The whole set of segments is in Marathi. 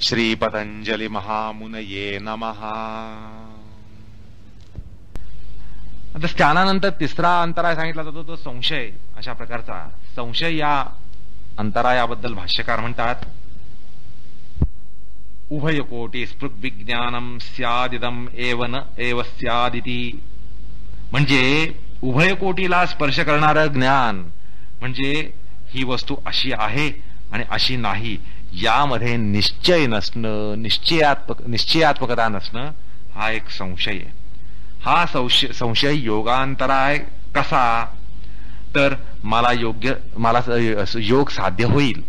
श्री पतंजलि महामुनये नमः। आता ज्ञानानंतर तिसरा अंतराय सांगितला जातो तो संशय. अशा प्रकारचा संशय या अंतरायाबद्दल भाष्यकार म्हणतात, उभयकोटी स्पृग्विज्ञानम स्यादिदम एव न एव स्यादिति. म्हणजे उभयकोटीला स्पर्श करणारं ज्ञान म्हणजे ही वस्तू अशी आहे आणि अशी नाही, यामध्ये निश्चय नसणं, निश्चयात्मकता नसणं हा एक संशय आहे. हा संशय योगांतराय कसा, तर मला योग साध्य होईल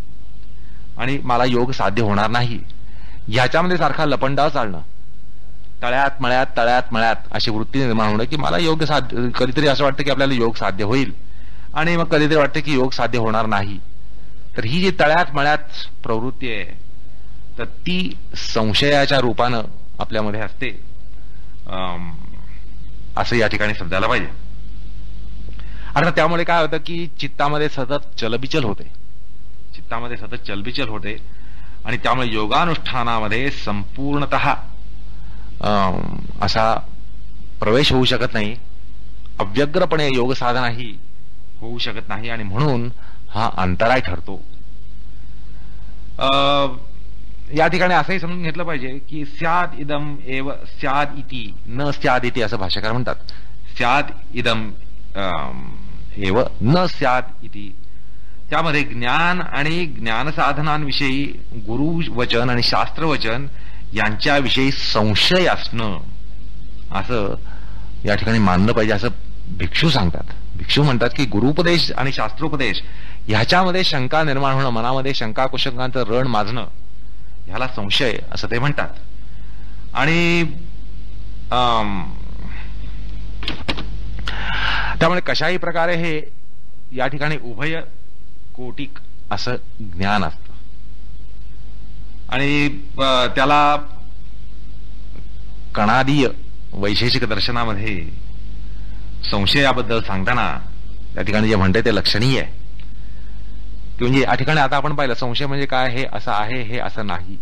आणि मला योग साध्य होणार नाही, ह्याच्यामध्ये सारखा लपंडाव चालणं, तळ्यात मळ्यात अशी वृत्ती निर्माण होणं की मला योग साध्य, कधीतरी असं वाटतं की आपल्याला योग साध्य होईल आणि मग कधीतरी वाटतं की योग साध्य होणार नाही. तर ही जी तळ्यात मळ्यात प्रवृत्ती आहे तर ती संशयाच्या रूपानं आपल्यामध्ये असते, असं या ठिकाणी समजायला पाहिजे. आता त्यामुळे काय होतं की चित्तामध्ये सतत चलबिचल होते आणि त्यामुळे योगानुष्ठानामध्ये संपूर्णतः असा प्रवेश होऊ शकत नाही, अव्यग्रपणे योग साधनाही होऊ शकत नाही आणि म्हणून हा अंतराय ठरतो. या ठिकाणी असंही समजून घेतलं पाहिजे की स्याद इदम एव स्याद इति न स्याद इति असं भाष्यकार म्हणतात. स्याद इदम एव न स्याद इति, त्यामध्ये ज्ञान आणि ज्ञानसाधनांविषयी गुरुवचन आणि शास्त्रवचन यांच्याविषयी संशय असणं असं या ठिकाणी मानलं पाहिजे, असं भिक्षू सांगतात. भिक्षू म्हणतात की गुरुपदेश आणि शास्त्रोपदेश ह्याच्यामध्ये शंका निर्माण होणं, मनामध्ये शंका कुशंकांचं रण माजणं, ह्याला संशय असं ते म्हणतात. आणि त्यामुळे कशाही प्रकारे हे या ठिकाणी उभय कोटिक असं ज्ञान असतं आणि त्याला कणादीय वैशेषिक दर्शनामध्ये संशयाबद्दल सांगताना त्या ठिकाणी जे म्हणते ते लक्षणीय आहे. म्हणजे या ठिकाणी आता आपण पाहिलं संशय म्हणजे काय, हे असं आहे हे असं नाही,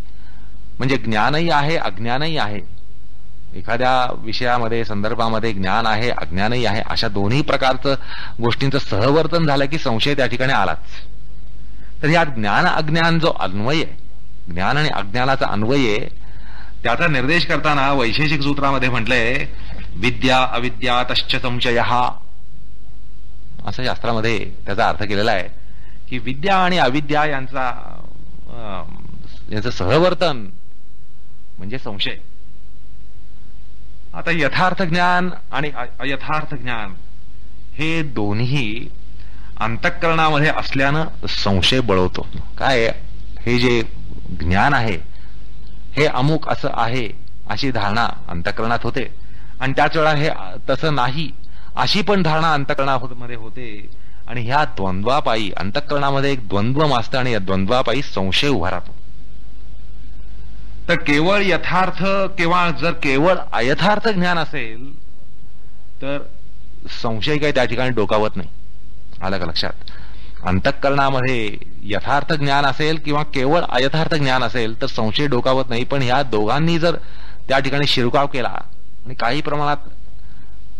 म्हणजे ज्ञानही आहे अज्ञानही आहे. एखाद्या विषयामध्ये संदर्भामध्ये ज्ञान आहे अज्ञानही आहे, अशा दोन्ही प्रकारचं गोष्टींचं सहवर्तन झालं की संशय त्या ठिकाणी आलाच. तर यात ज्ञान अज्ञान जो अन्वय आहे, ज्ञान आणि अज्ञानाचा अन्वय त्याचा निर्देश करताना वैशेषिक सूत्रामध्ये म्हटलंय विद्या अविद्यातश्च संशयः, असं शास्त्रामध्ये त्याचा अर्थ केलेला आहे की विद्या आणि अविद्या यांचं सहवर्तन म्हणजे संशय. आता यथार्थ ज्ञान आणि अयथार्थ ज्ञान हे दोन्ही अंतःकरणामध्ये असल्यानं संशय बळवतो. काय, हे जे ज्ञान आहे हे अमुक असं आहे अशी धारणा अंतःकरणात होते आणि त्याच वेळा हे तसं नाही अशी पण धारणा अंतःकरणामध्ये होते आणि ह्या द्वंद्वापायी अंतःकरणामध्ये एक द्वंद्व माजतं आणि या द्वंद्वापायी संशय उभा राहतो. तर केवळ यथार्थ किंवा जर केवळ अयथार्थ ज्ञान असेल तर संशय काही त्या ठिकाणी डोकावत नाही. आलं का लक्षात? अंतःकरणामध्ये यथार्थ ज्ञान असेल किंवा केवळ अयथार्थ ज्ञान असेल तर संशय डोकावत नाही, पण ह्या दोघांनी जर त्या ठिकाणी शिरकाव केला आणि काही प्रमाणात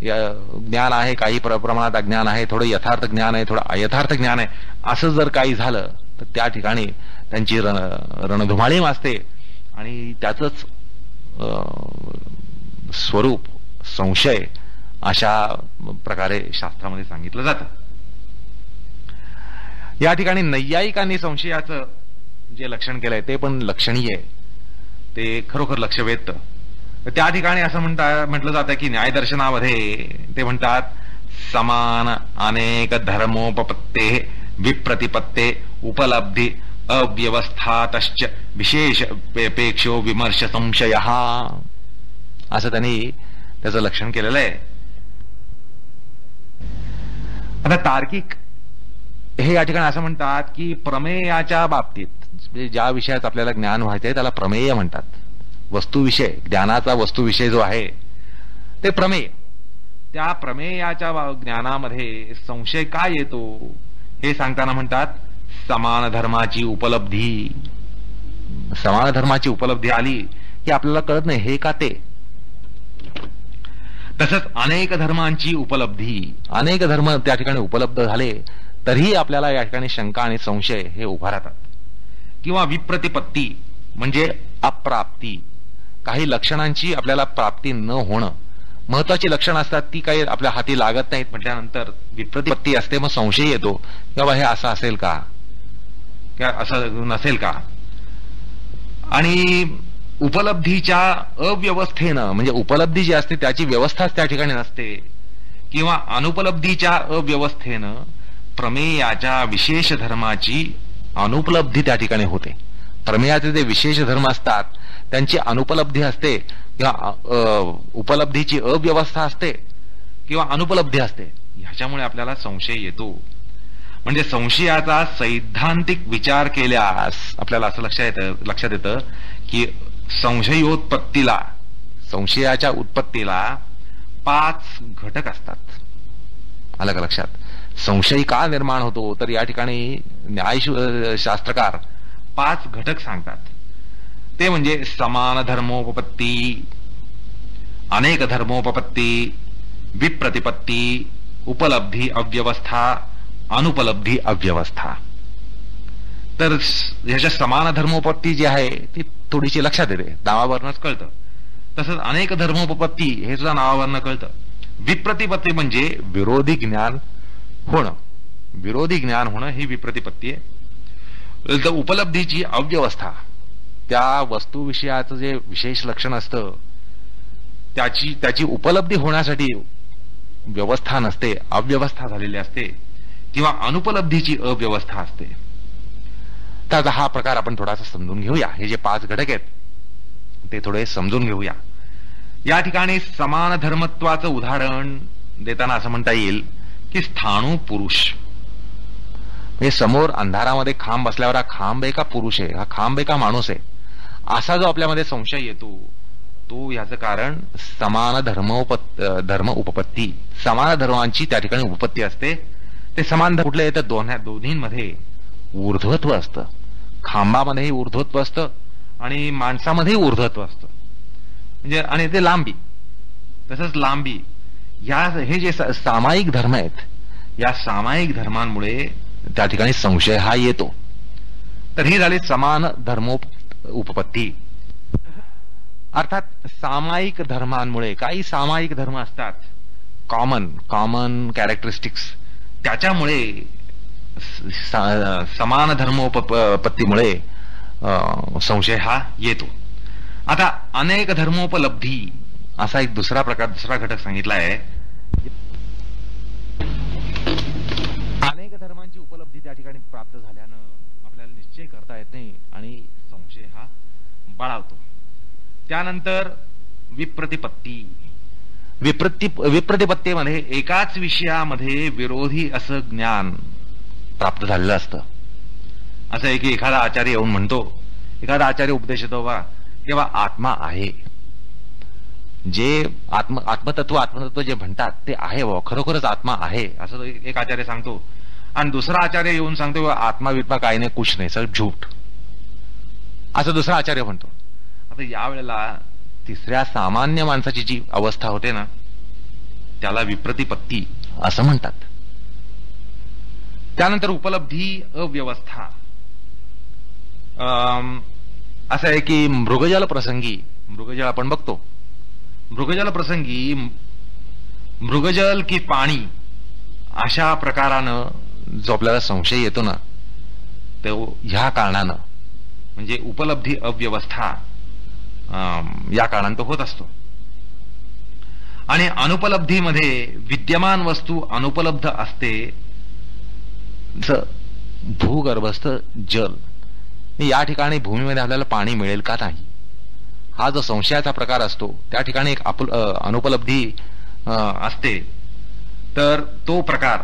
ज्ञान आहे काही प्रमाणात अज्ञान आहे, थोडं यथार्थ ज्ञान आहे थोडं अयथार्थ ज्ञान आहे, असं जर काही झालं तर त्या ठिकाणी त्यांची रणधुमाळी माजते आणि त्याचंच स्वरूप संशय अशा प्रकारे शास्त्रामध्ये सांगितलं जातं. या ठिकाणी नैयायिकांनी संशयाचं जे लक्षण केलंय ते पण लक्षणीय आहे, ते खरोखर लक्ष वेधतं. त्या ठिकाणी असं म्हटलं जातं की न्यायदर्शनामध्ये ते म्हणतात समान अनेक धर्मोपपत्ते विप्रतिपत्ते उपलब्धी अव्यवस्थातश्च विशेष पेक्षो विमर्श संशय, असं त्यांनी त्याचं लक्षण केलेलं आहे. आता तार्किक हे या ठिकाणी असं म्हणतात की प्रमेयाच्या बाबतीत ज्या विषयात आपल्याला ज्ञान व्हायचंय त्याला प्रमेय म्हणतात. वस्तुविषय, ज्ञानाचा वस्तुविषय जो आहे ते प्रमेय. त्या प्रमेयाच्या ज्ञानामध्ये संशय काय येतो हे सांगताना म्हणतात समान धर्माची उपलब्धी. समान धर्माची उपलब्धी आली की आपल्याला कळत नाही हे का ते. तसंच अनेक धर्मांची उपलब्धी, अनेक धर्म त्या ठिकाणी उपलब्ध झाले तरीही आपल्याला या ठिकाणी शंका आणि संशय हे उभा राहतात. किंवा विप्रतिपत्ती म्हणजे अप्राप्ती, काही लक्षणांची आपल्याला प्राप्ती न होणं, महत्वाची लक्षणं असतात ती काही आपल्या हाती लागत नाहीत म्हटल्यानंतर विप्रतिपत्ती असते. मग संशय येतो की बाबा हे असं असेल का, असं नसेल का. आणि उपलब्धीच्या अव्यवस्थेनं, म्हणजे उपलब्धी जी असते त्याची व्यवस्थाच त्या ठिकाणी नसते, किंवा अनुपलब्धीच्या अव्यवस्थेनं प्रमेयाच्या विशेष धर्माची अनुपलब्धी त्या ठिकाणी होते. प्रमेयाचे जे विशेष धर्म असतात त्यांची अनुपलब्धी असते, किंवा उपलब्धीची अव्यवस्था असते किंवा अनुपलब्धी असते. ह्याच्यामुळे आपल्याला संशय येतो. म्हणजे संशयाचा सैद्धांतिक विचार केल्यास आपल्याला असं लक्षात येतं की संशयोत्पत्तीला, संशयाच्या उत्पत्तीला 5 घटक असतात. आलं का लक्षात? संशय का निर्माण होतो तर या ठिकाणी न्यायशास्त्रकार 5 घटक सांगतात. ते म्हणजे समान धर्मोपपत्ती, अनेक धर्मोपपत्ती, विप्रतिपत्ती, उपलब्धी अव्यवस्था, अनुपलब्धी अव्यवस्था. तर ह्याच्या समान धर्मोपत्ती जी आहे ती थोडीशी लक्षात येते, नावावरनच कळतं. तसंच अनेक धर्मोपपत्ती हे सुद्धा नावावरनं कळतं. विप्रतिपत्ती म्हणजे विरोधी ज्ञान होणं, विरोधी ज्ञान होणं ही विप्रतिपत्ती आहे. तर उपलब्धीची अव्यवस्था, त्या वस्तुविषयाचं जे विशेष लक्षण असतं त्याची उपलब्धी होण्यासाठी व्यवस्था नसते, अव्यवस्था झालेली असते, किंवा अनुपलब्धीची अव्यवस्था असते. तर हा प्रकार आपण थोडासा समजून घेऊया. हे जे 5 घटक आहेत ते थोडे समजून घेऊया. या ठिकाणी समान धर्मत्वाचं उदाहरण देताना असं म्हणता येईल की स्थाणू पुरुष, म्हणजे समोर अंधारामध्ये खांब बसल्यावर हा खांब आहे का पुरुष आहे, हा खांब आहे का माणूस आहे, असा जो आपल्यामध्ये संशय येतो तो याचं कारण समान धर्म उपपत्ती, समान धर्मांची त्या ठिकाणी उपपत्ती असते. ते समान धर्म कुठले तर दोन्हींमध्ये ऊर्ध्वत्व असतं. खांबामध्येही ऊर्ध्वत्व असतं आणि माणसामध्येही ऊर्ध्वत्व असतं. म्हणजे आणि ते लांबी, तसंच लांबी, हे जे सामायिक धर्म आहेत या सामायिक धर्मांमुळे त्या ठिकाणी संशय हा येतो. तर ही झाली समान उपपत्ती. अर्थात सामायिक धर्मांमुळे, काही सामायिक धर्म असतात कॉमन कॅरेक्टरिस्टिक्स, त्याच्यामुळे समान धर्मोपपत्तीमुळे संशय हा येतो. आता अनेक धर्मोपलब्धी असा एक दुसरा घटक सांगितला आहे. अनेक धर्मांची उपलब्धी त्या ठिकाणी प्राप्त झाल्यानं आपल्याला निश्चय करता येत नाही आणि संशय हा बळावतो. त्यानंतर विप्रतिपत्ती, विप्रतिपत्तीमध्ये एकाच विषयामध्ये विरोधी असं ज्ञान प्राप्त झालेलं असतं. असं आहे की एखादा आचार्य येऊन म्हणतो, एखादा आचार्य उपदेश देतो बा किंवा आत्मा आहे, जे आत्मतत्व जे म्हणतात ते आहे बाबा, खरोखरच आत्मा आहे असं एक आचार्य सांगतो. आणि दुसरा आचार्य येऊन सांगतो आत्मा वित्मा काही नाही, कुछ नाही, सर झूठ, असं दुसरा आचार्य म्हणतो. आता यावेळेला तिसऱ्या सामान्य माणसाची जी अवस्था होते ना त्याला विप्रतिपत्ती असं म्हणतात. त्यानंतर उपलब्धी अव्यवस्था. असं आहे की मृगजल आपण बघतो, मृगजल प्रसंगी मृगजल की पाणी अशा प्रकारानं जो आपल्याला संशय येतो ना तो ह्या कारणानं, म्हणजे उपलब्धी अव्यवस्था या कारणानं तो होत असतो. आणि अनुपलब्धीमध्ये विद्यमान वस्तू अनुपलब्ध असते. भूगर्भस्थ जल, या ठिकाणी भूमीमध्ये आपल्याला पाणी मिळेल का नाही, हा जो संशयाचा प्रकार असतो त्या ठिकाणी एक अनुपलब्धी असते. तर तो प्रकार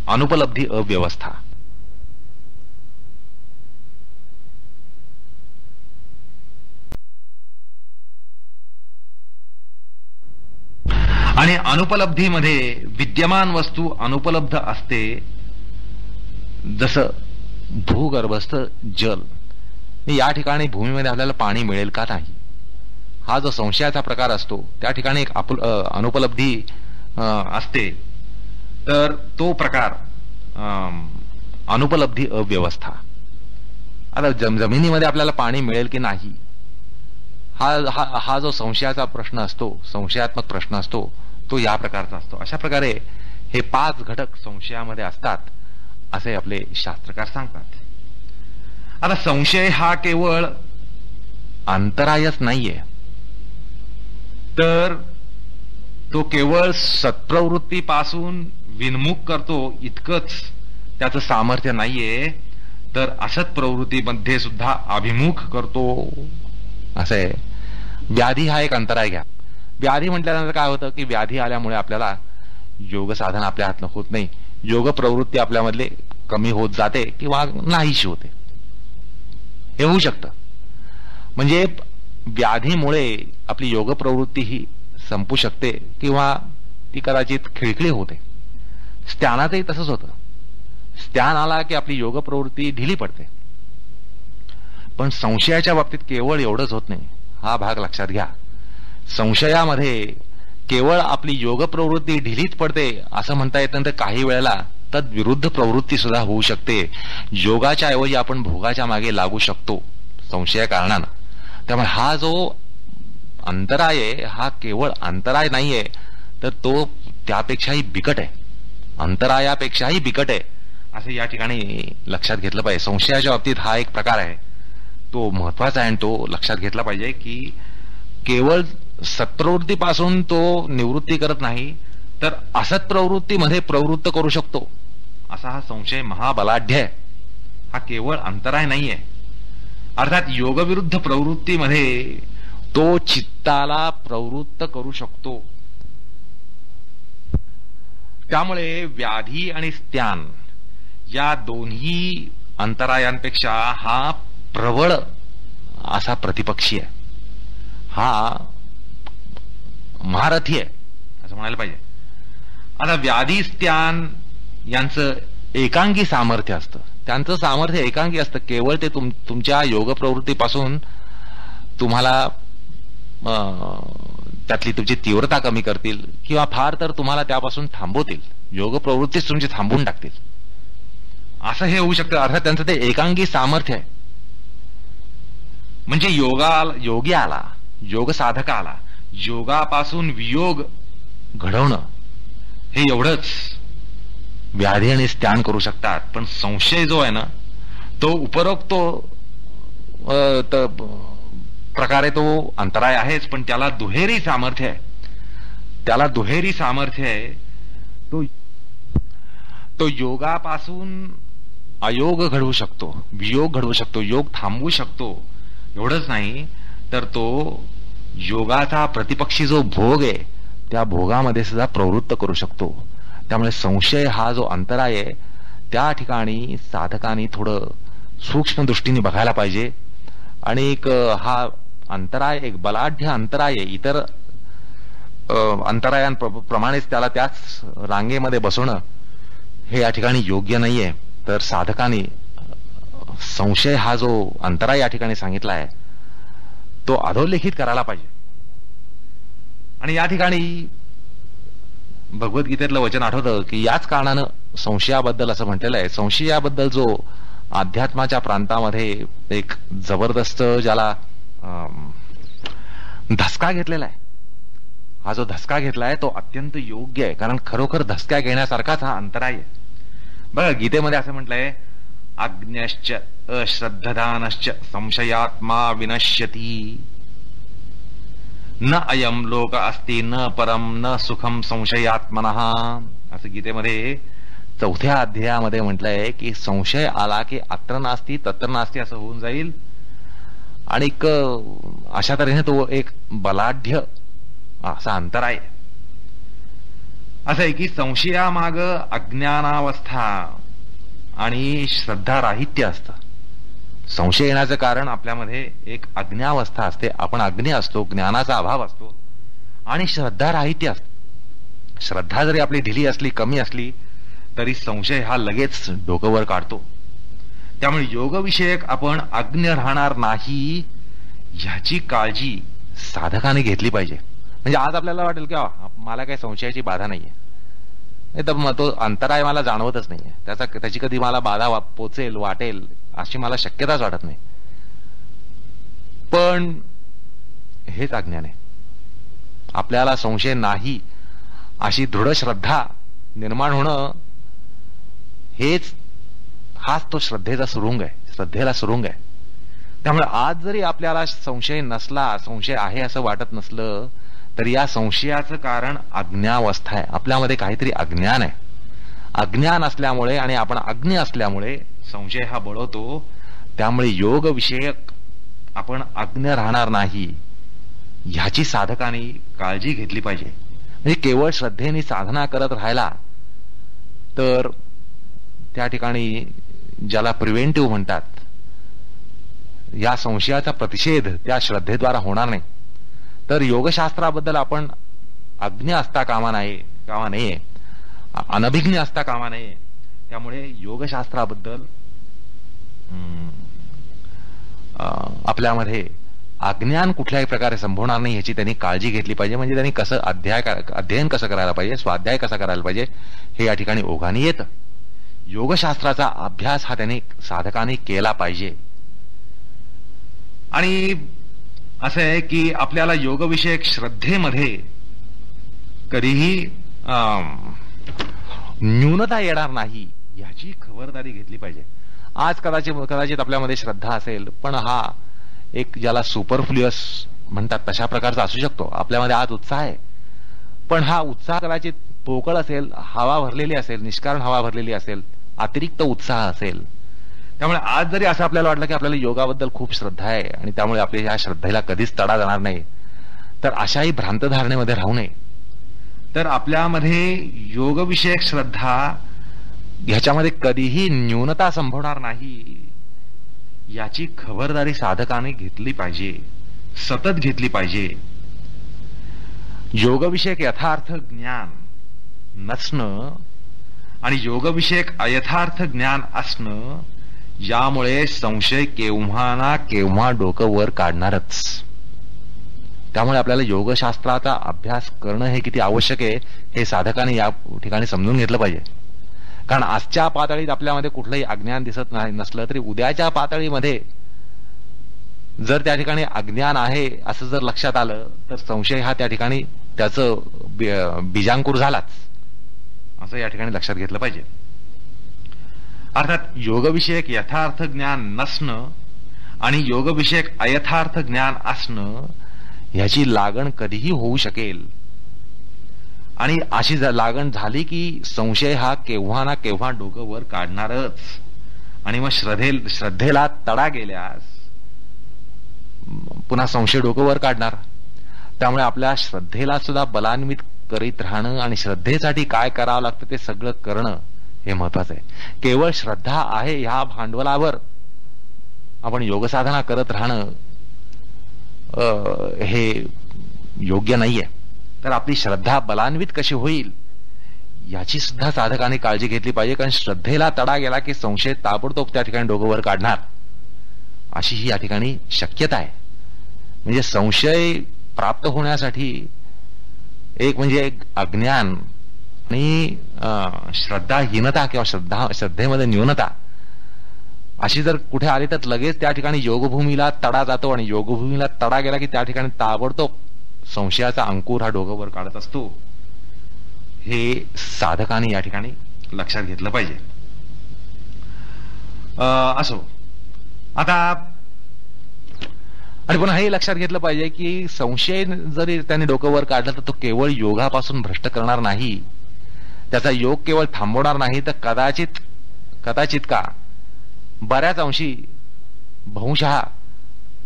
अनुपलब्धी अव्यवस्था. आणि अनुपलब्धीमध्ये विद्यमान वस्तू अनुपलब्ध असते. जसं भूगर्भस्थ जल, या ठिकाणी भूमीमध्ये आपल्याला पाणी मिळेल का नाही, हा जो संशयाचा प्रकार असतो त्या ठिकाणी एक अनुपलब्धी असते. तर तो प्रकार अनुपलब्धी अव्यवस्था. आता जमिनीमध्ये आपल्याला पाणी मिळेल की नाही, हा जो संशयाचा प्रश्न असतो, संशयात्मक प्रश्न असतो, तो या प्रकारचा असतो. अशा प्रकारे हे 5 घटक संशयामध्ये असतात असे आपले शास्त्रकार सांगतात. आता संशय हा केवळ अंतरायच नाहीये, तर तो केवळ सत्प्रवृत्तीपासून विन्मुख करतो इतकंच त्याचं सामर्थ्य नाहीये, तर असत प्रवृत्तीमध्ये सुद्धा अभिमुख करतो असं आहे. व्याधी हा एक अंतराय घ्या. व्याधी म्हटल्यानंतर काय होतं की व्याधी आल्यामुळे आपल्याला योग साधन आपल्या हातनं होत नाही, योग प्रवृत्ती आपल्यामधले कमी होत जाते किंवा नाहीशी होते, हे होऊ शकतं. म्हणजे व्याधीमुळे आपली योग प्रवृत्ती ही संपू शकते किंवा ती कदाचित खिळखिळी होते. स्त्यानातही तसंच होतं. स्त्यान आला की आपली योग प्रवृत्ती ढिली पडते. पण संशयाच्या बाबतीत केवळ एवढंच होत नाही, हा भाग लक्षात घ्या. संशयामध्ये केवळ आपली योग प्रवृत्ती ढिलीच पडते असं म्हणता येत नाही, तर काही वेळेला तद्विरुद्ध प्रवृत्ती सुद्धा होऊ शकते. योगाच्या ऐवजी आपण भोगाच्या मागे लागू शकतो संशया कारणानं. त्यामुळे हा जो अंतराय आहे हा केवळ अंतराय नाहीये, तर तो त्यापेक्षाही बिकट आहे, अंतरायापेक्षाही बिकट आहे असं या ठिकाणी लक्षात घेतलं पाहिजे. संशयाच्या बाबतीत हा एक प्रकार आहे, तो महत्वाचा आहे आणि तो लक्षात घेतला पाहिजे की केवळ सत्प्रवृत्तीपासून तो निवृत्ती करत नाही, तर असत प्रवृत्तीमध्ये प्रवृत्त करू शकतो असा हा संशय महाबलाढ्य आहे. हा केवळ अंतराय नाहीये. अर्थात योगविरुद्ध प्रवृत्तीमध्ये तो चित्ताला प्रवृत्त करू शकतो. त्यामुळे व्याधी आणि स्त्यान या दोन्ही अंतरायांपेक्षा हा प्रबळ असा प्रतिपक्षी आहे, हा महारथी आहे असं म्हणायला पाहिजे. आता व्याधी स्त्यान यांचं एकांगी सामर्थ्य असतं, त्यांचं सामर्थ्य एकांगी असतं. केवळ ते तुमच्या योग प्रवृत्तीपासून तुम्हाला त्यातली तुमची तीव्रता कमी करतील किंवा फार तर तुम्हाला त्यापासून थांबवतील, योग प्रवृत्तीच तुमची थांबवून टाकतील असं हे होऊ शकतं. अर्थात त्यांचं ते एकांगी सामर्थ्य आहे. म्हणजे योग्याला, योग साधकाला योगापासून वियोग घडवणं हे एवढंच व्याधी आणि स्त्यान करू शकतात. पण संशय जो आहे ना, तो उपरोक्त प्रकारे तो अंतराय आहेच, पण त्याला दुहेरी सामर्थ्य आहे. त्याला दुहेरी सामर्थ्य आहे. तो योगापासून अयोग घडवू शकतो, वियोग घडवू शकतो, योग थांबवू शकतो. एवढंच नाही तर तो योगाचा प्रतिपक्षी जो भोग आहे त्या भोगामध्ये सुद्धा प्रवृत्त करू शकतो. त्यामुळे संशय हा जो अंतराय आहे त्या ठिकाणी साधकांनी थोडं सूक्ष्म दृष्टीने बघायला पाहिजे. आणि एक हा अंतराय एक बलाढ्य अंतराय आहे. इतर अंतरायांप्रमाणेच त्याला त्याच रांगेमध्ये बसवणं हे या ठिकाणी योग्य नाहीये. तर साधकांनी संशय हा जो अंतराय या ठिकाणी सांगितला आहे तो अधोलेखित करायला पाहिजे. आणि या ठिकाणी भगवद्गीतेतलं वचन आठवतं की याच कारणानं संशयाबद्दल असं म्हटलेलं आहे. संशयाबद्दल जो अध्यात्माच्या प्रांतामध्ये एक जबरदस्त ज्याला धसका घेतलेला आहे, हा जो धसका घेतलाय तो अत्यंत योग्य आहे. कारण खरोखर धसका घेण्यासारखाच हा अंतराय आहे. बघा गीतेमध्ये असं म्हटलंय, अज्ञश्च अश्रद्धदानश्च संशयात्मा विनश्यती, न अयम लोक अस्ति न परम न सुखम संशयात्मनः. असं गीतेमध्ये 4थ्या अध्यायामध्ये म्हटलंय की संशय आला की अत्र नास्ती तत्र नास्ती असं होऊन जाईल. आणि अशा तऱ्हेने तो एक बलाढ्य असा अंतराय असं आहे की संशयामाग अज्ञानावस्था आणि श्रद्धाराहित्य असतं. संशय येण्याचं कारण आपल्यामध्ये एक अज्ञावस्था असते, आपण अज्ञ असतो, ज्ञानाचा अभाव असतो आणि श्रद्धाराहित्य असतं. श्रद्धा जरी आपली ढिली असली, कमी असली तरी संशय हा लगेच डोकं वर काढतो. त्यामुळे योगविषयक आपण अज्ञ राहणार नाही ह्याची काळजी साधकाने घेतली पाहिजे. म्हणजे आज आपल्याला वाटेल की मला काही संशयाची बाधा नाहीये, नाही तर तो अंतराय मला जाणवतच नाहीये, त्याची कधी मला बाधा पोचेल वाटेल अशी मला शक्यताच वाटत नाही. पण हेच अज्ञान आहे. आपल्याला संशय नाही अशी दृढ श्रद्धा निर्माण होणं हाच तो श्रद्धेचा सुरुंग आहे, श्रद्धेला सुरुंग आहे. त्यामुळे आज जरी आपल्याला संशय नसला, संशय आहे असं वाटत नसलं, तर या संशयाचं कारण अज्ञावस्था आहे. आपल्यामध्ये काहीतरी अज्ञान आहे. अज्ञान असल्यामुळे आणि आपण अज्ञ असल्यामुळे संशय हा बळवतो. त्यामुळे योग विषयक आपण अज्ञ राहणार नाही ह्याची साधकांनी काळजी घेतली पाहिजे. म्हणजे केवळ श्रद्धेने साधना करत राहिला तर त्या ठिकाणी ज्याला प्रिव्हेंटिव्ह म्हणतात, या संशयाचा प्रतिषेध त्या श्रद्धेद्वारा होणार नाही. तर योगशास्त्राबद्दल आपण अज्ञ असता कामा नये, अनभिज्ञ असता कामा नये. त्यामुळे योगशास्त्राबद्दल आपल्यामध्ये अज्ञान कुठल्याही प्रकारे संभवणार नाही ह्याची त्यांनी काळजी घेतली पाहिजे. म्हणजे त्यांनी कसं अध्ययन कसं करायला पाहिजे, स्वाध्याय कसा करायला पाहिजे हे या ठिकाणी ओघाने येतं. योगशास्त्राचा अभ्यास हा त्यांनी साधकाने केला पाहिजे. आणि असं आहे की आपल्याला योगविषयक श्रद्धेमध्ये कधीही न्यूनता येणार नाही याची खबरदारी घेतली पाहिजे. आज कदाचित आपल्यामध्ये श्रद्धा असेल, पण हा एक ज्याला सुपरफ्लुअस म्हणतात तशा प्रकारचा असू शकतो. आपल्यामध्ये आज उत्साह आहे, पण हा उत्साह कदाचित पोकळ असेल, हवा भरलेली असेल, निष्कारण हवा भरलेली असेल, अतिरिक्त उत्साह असेल. त्यामुळे आज जरी असं आपल्याला वाटलं की आपल्याला योगाबद्दल खूप श्रद्धा आहे आणि त्यामुळे आपल्या या श्रद्धेला कधीच तडा जाणार नाही, तर अशाही भ्रांत धारणेमध्ये राहू नये. तर आपल्यामध्ये योगविषयक श्रद्धा ह्याच्यामध्ये कधीही न्यूनता संभवणार नाही याची खबरदारी साधकाने घेतली पाहिजे, सतत घेतली पाहिजे. योगविषयक यथार्थ ज्ञान नसणं आणि योगविषयक अयथार्थ ज्ञान असणं यामुळे संशय केव्हा ना केव्हा डोकं वर काढणारच. त्यामुळे आपल्याला योगशास्त्राचा अभ्यास करणं हे किती आवश्यक आहे हे साधकाने या ठिकाणी समजून घेतलं पाहिजे. कारण आजच्या पातळीत आपल्यामध्ये कुठलंही अज्ञान दिसत नसलं तरी उद्याच्या पातळीमध्ये जर त्या ठिकाणी अज्ञान आहे असं जर लक्षात आलं तर संशय हा त्या ठिकाणी त्याचं बीजांकुर झालाच, असं या ठिकाणी लक्षात घेतलं पाहिजे. अर्थात योगविषयक यथार्थ ज्ञान नसणं आणि योगविषयक अयथार्थ ज्ञान असणं ह्याची लागण कधीही होऊ शकेल. आणि अशी लागण झाली की संशय हा केव्हा ना केव्हा डोकं वर काढणारच. आणि मग श्रद्धेला तडा गेल्यास पुन्हा संशय डोकं वर काढणार. त्यामुळे आपल्या श्रद्धेला सुद्धा बलान्वित करीत राहणं आणि श्रद्धेसाठी काय करावं लागतं ते सगळं करणं हे महत्वाचं आहे. केवळ श्रद्धा आहे ह्या भांडवलावर आपण योगसाधना करत राहणं हे योग्य नाहीये. तर आपली श्रद्धा बलान्वित कशी होईल याची सुद्धा साधकाने काळजी घेतली पाहिजे. कारण श्रद्धेला तडा गेला की संशय ताबडतोब त्या ठिकाणी डोकं वर काढणार अशी ही या ठिकाणी शक्यता आहे. म्हणजे संशय प्राप्त होण्यासाठी एक म्हणजे अज्ञान आणि श्रद्धाहीनता किंवा श्रद्धेमध्ये न्यूनता अशी जर कुठे आली तर लगेच त्या ठिकाणी योगभूमीला तडा जातो. आणि योगभूमीला तडा गेला की त्या ठिकाणी ताबडतोब संशयाचा अंकुर हा डोकं काढत असतो. हे साधकाने या ठिकाणी लक्षात घेतलं पाहिजे. असो आता आणि पुन्हा हे लक्षात घेतलं पाहिजे की संशय जरी त्याने डोकं वर काढलं तर तो केवळ योगापासून भ्रष्ट करणार नाही, त्याचा योग केवळ थांबवणार नाही, तर कदाचित का बऱ्याच अंशी बहुशः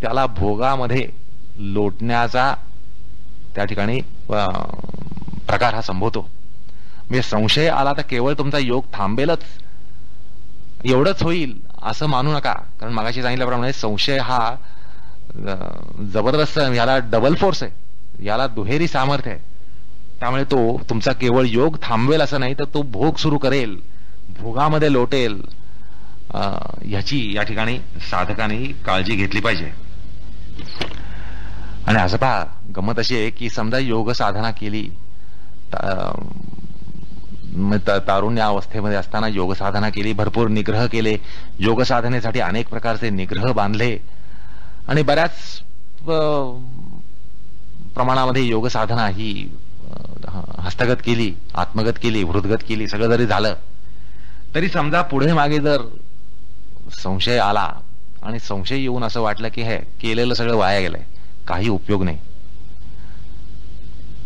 त्याला भोगामध्ये लोटण्याचा त्या ठिकाणी प्रकार हा संभवतो. म्हणजे संशय आला तर केवळ तुमचा योग थांबेलच एवढंच होईल असं मानू नका. कारण मागाशी सांगितल्याप्रमाणे संशय हा जबरदस्त, याला डबल फोर्स आहे, याला दुहेरी सामर्थ्य आहे. त्यामुळे तो तुमचा केवळ योग थांबवेल असं नाही तर तो भोग सुरू करेल, भोगामध्ये लोटेल ह्याची या ठिकाणी साधकाने काळजी घेतली पाहिजे. आणि असं पहा, गंमत अशी आहे की समजा योग साधना केली, तारुण्य अवस्थेमध्ये असताना योग साधना केली, भरपूर निग्रह केले, योग साधनेसाठी अनेक प्रकारचे निग्रह बांधले आणि बऱ्याच प्रमाणामध्ये योग साधना ही हस्तगत केली, आत्मगत केली, हृदगत केली, सगळं जरी झालं तरी समजा पुढे मागे जर संशय आला आणि संशय येऊन असं वाटलं की हे केलेलं सगळं वाया गेलंय, काही उपयोग नाही,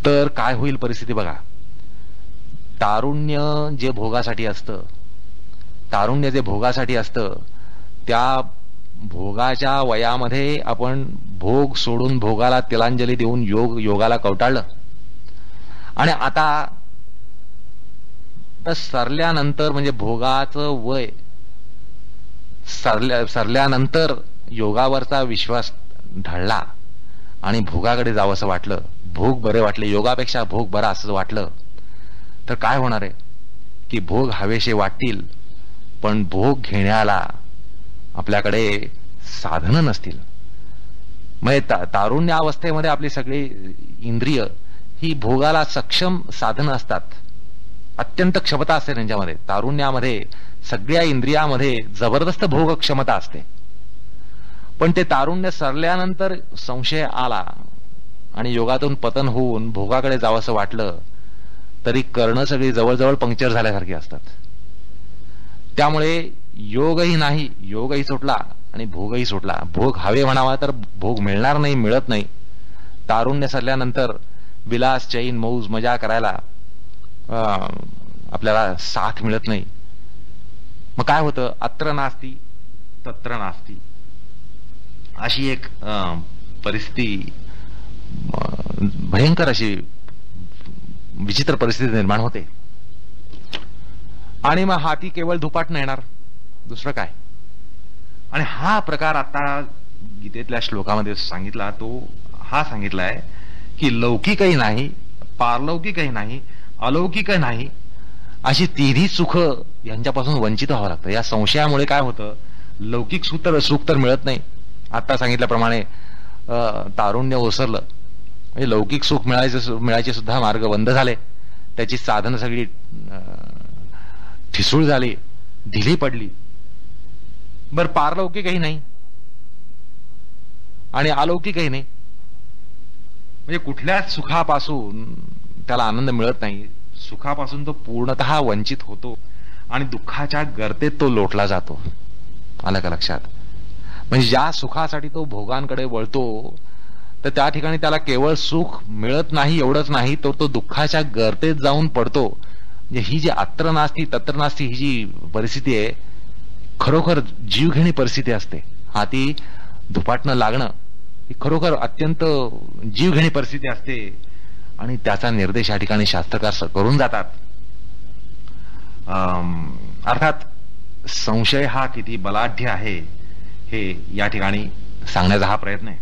तर काय होईल परिस्थिती बघा. तारुण्य जे भोगासाठी असतं, तारुण्य जे भोगासाठी असतं, त्या भोगाच्या वयामध्ये आपण भोग सोडून भोगाला तिलांजली देऊन योगाला कवटाळलं आणि आता तर सरल्यानंतर म्हणजे भोगाचं वय सरल्यानंतर योगावरचा विश्वास ढळला आणि भोगाकडे जावं असं वाटलं, भोग बरे वाटले, योगापेक्षा भोग बरा असं वाटलं, तर काय होणार आहे की भोग हवेशे वाटतील पण भोग घेण्याला आपल्याकडे साधनं नसतील. म्हणजे तारुण्य अवस्थेमध्ये आपली सगळी इंद्रिय ही भोगाला सक्षम साधनं असतात, अत्यंत क्षमता असते त्यांच्यामध्ये. तारुण्यामध्ये सगळ्या इंद्रियामध्ये जबरदस्त भोग क्षमता असते. पण ते तारुण्य सरल्यानंतर संशय आला आणि योगातून पतन होऊन भोगाकडे जावंसं वाटलं तरी कर्ण सगळी जवळजवळ पंक्चर झाल्यासारखी असतात. त्यामुळे योगही नाही, योगही सुटला आणि भोगही सुटला. भोग हवे म्हणावा तर भोग मिळणार नाही, मिळत नाही. तारुण्य सरल्यानंतर विलास, चैन, मौज, मजा करायला आपल्याला साथ मिळत नाही. मग काय होतं, अत्र नास्ती तत्र नास्ती, अशी एक परिस्थिती, भयंकर अशी विचित्र परिस्थिती निर्माण होते. आणि मग हाती केवळ धुपाटणं येणार, दुसरं काय. आणि हा प्रकार आता गीतेतल्या श्लोकामध्ये सांगितला, तो हा सांगितलाय की लौकिकही नाही, पारलौकिकही नाही, अलौकिकही नाही, अशी तिन्ही सुख यांच्यापासून वंचित व्हावं लागतं. या संशयामुळे काय होतं, लौकिक सुख तर मिळत नाही. आता सांगितल्याप्रमाणे तारुण्य ओसरलं म्हणजे लौकिक सुख मिळायचे सुद्धा मार्ग बंद झाले, त्याची साधनं सगळी ठिसूळ झाली, ढिली पडली. बर पारलौकिकही नाही आणि अलौकिकही नाही, म्हणजे कुठल्याच सुखापासून त्याला आनंद मिळत नाही. सुखापासून तो पूर्णतः वंचित होतो आणि दुःखाच्या गर्तेत तो लोटला जातो. आलं का लक्षात? म्हणजे ज्या सुखासाठी तो भोगांकडे वळतो तर त्या ठिकाणी त्याला केवळ सुख मिळत नाही, एवढंच नाही, तर तो दुःखाच्या गर्तेत जाऊन पडतो. म्हणजे ही जी अत्र नास्ती तत्र नास्ती ही जी परिस्थिती आहे, खरोखर जीवघेणी परिस्थिती असते. हाती धुपाटणं लागणं ही खरोखर अत्यंत जीवघेणी परिस्थिती असते आणि त्याचा निर्देश या ठिकाणी शास्त्रकार करून जातात. अर्थात संशय हा किती बलाढ्य आहे हे या ठिकाणी सांगण्याचा हा प्रयत्न आहे.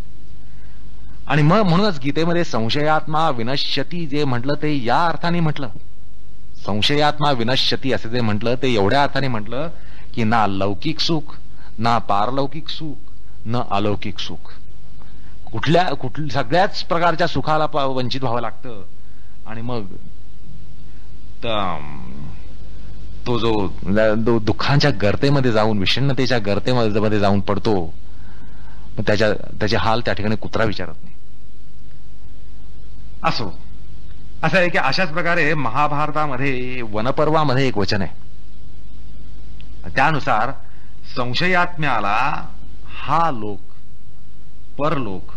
आणि मग म्हणूनच गीतेमध्ये संशयात्मा विनश्यती जे म्हटलं ते या अर्थाने म्हटलं. संशयात्मा विनश्यती असे जे म्हटलं ते एवढ्या अर्थाने म्हटलं की ना लौकिक सुख, ना पारलौकिक सुख, न अलौकिक सुख, सगळ्याच प्रकारच्या सुखाला वंचित व्हावं लागतं. आणि मग तो जो दुःखांच्या गर्तेमध्ये जाऊन, विषण्णतेच्या गर्तेमध्ये जाऊन पडतो, मग त्याचे हाल त्या ठिकाणी कुत्रा विचारत नाही. असं आहे की अशाच प्रकारे महाभारतामध्ये वनपर्वामध्ये एक वचन आहे, त्यानुसार संशयात्म्याला हा लोक, परलोक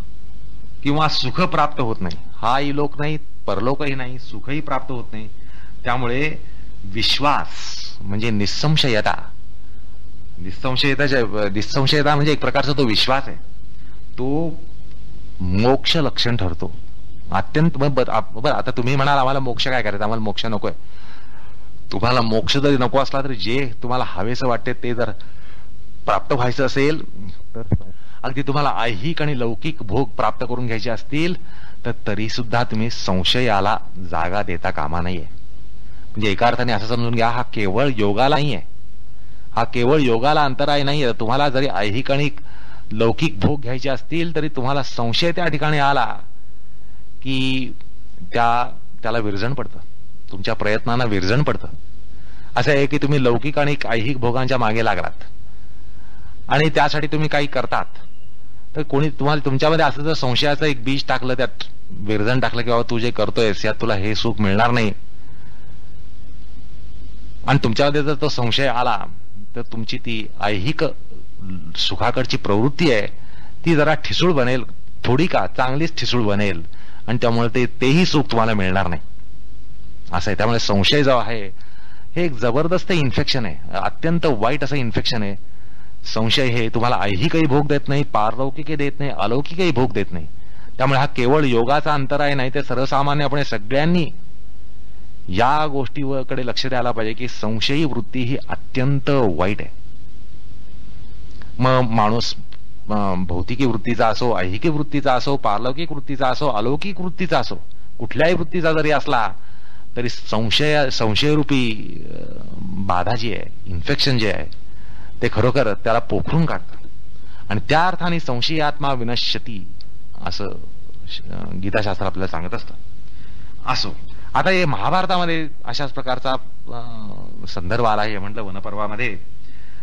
किंवा सुख प्राप्त होत नाही. हाही लोक नाही, परलोकही नाही, सुखही प्राप्त होत नाही. त्यामुळे विश्वास म्हणजे निसंशयता म्हणजे एक प्रकारचा तो विश्वास आहे, तो मोक्ष लक्षण ठरतो. अत्यंत बरं, आता तुम्ही म्हणाल आम्हाला मोक्ष काय करायचं, आम्हाला मोक्ष नकोय. तुम्हाला मोक्ष जरी नको असला तरी जे तुम्हाला हवेसं वाटते ते जर प्राप्त व्हायचं असेल तर अगदी तुम्हाला ऐहिक आणि लौकिक भोग प्राप्त करून घ्यायचे असतील तर तरी सुद्धा तुम्ही संशयाला जागा देता कामा नाहीये. म्हणजे एका अर्थाने असं समजून घ्या, हा केवळ योगाला नाहीये, हा केवळ योगाला अंतराय नाही. तुम्हाला जरी ऐहिक आणि लौकिक भोग घ्यायचे असतील तरी तुम्हाला संशय त्या ठिकाणी आला की त्याला विरजण पडतं, तुमच्या प्रयत्नांना विरजण पडतं. असं आहे की तुम्ही लौकिक आणि ऐहिक भोगांच्या मागे लागलात आणि त्यासाठी तुम्ही काही करतात, तर कोणी तुम्हाला तुमच्यामध्ये असं जर संशयाचं एक बीज टाकलं, त्यात विरजण टाकलं की बाबा तू जे करतोयस यात तुला हे सुख मिळणार नाही, आणि तुमच्यामध्ये जर तो संशय आला तर तुमची ती ऐहिक सुखाकडची प्रवृत्ती आहे ती जरा ठिसूळ बनेल, थोडी का चांगलीच ठिसूळ बनेल, आणि त्यामुळे तेही सुख तुम्हाला मिळणार नाही असं आहे. त्यामुळे संशय जो आहे हे एक जबरदस्त इन्फेक्शन आहे, अत्यंत वाईट असं इन्फेक्शन आहे. संशय हे तुम्हाला ऐहिकही भोग देत नाही, पारलौकिकही देत नाही, अलौकिकही भोग देत नाही. त्यामुळे हा केवळ योगाचा अंतराय नाही, ते सर्वसामान्यपणे सगळ्यांनी या गोष्टीकडे लक्ष द्यायला पाहिजे की संशयी वृत्ती ही अत्यंत वाईट आहे. मग माणूस भौतिकी वृत्तीचा असो, ऐहिकी वृत्तीचा असो, पारलौकिक वृत्तीचा असो, अलौकिक वृत्तीचा असो, कुठल्याही वृत्तीचा जरी असला तरी संशयरूपी बाधा जी आहे, इन्फेक्शन जे आहे ते खरोखर त्याला पोखरून काढतं, आणि त्या अर्थाने संशयात्मा विनश्यती असं गीताशास्त्र आपल्याला सांगत असतं. असो, आता हे महाभारतामध्ये अशाच प्रकारचा संदर्भ आला आहे. म्हटलं वनपर्वामध्ये,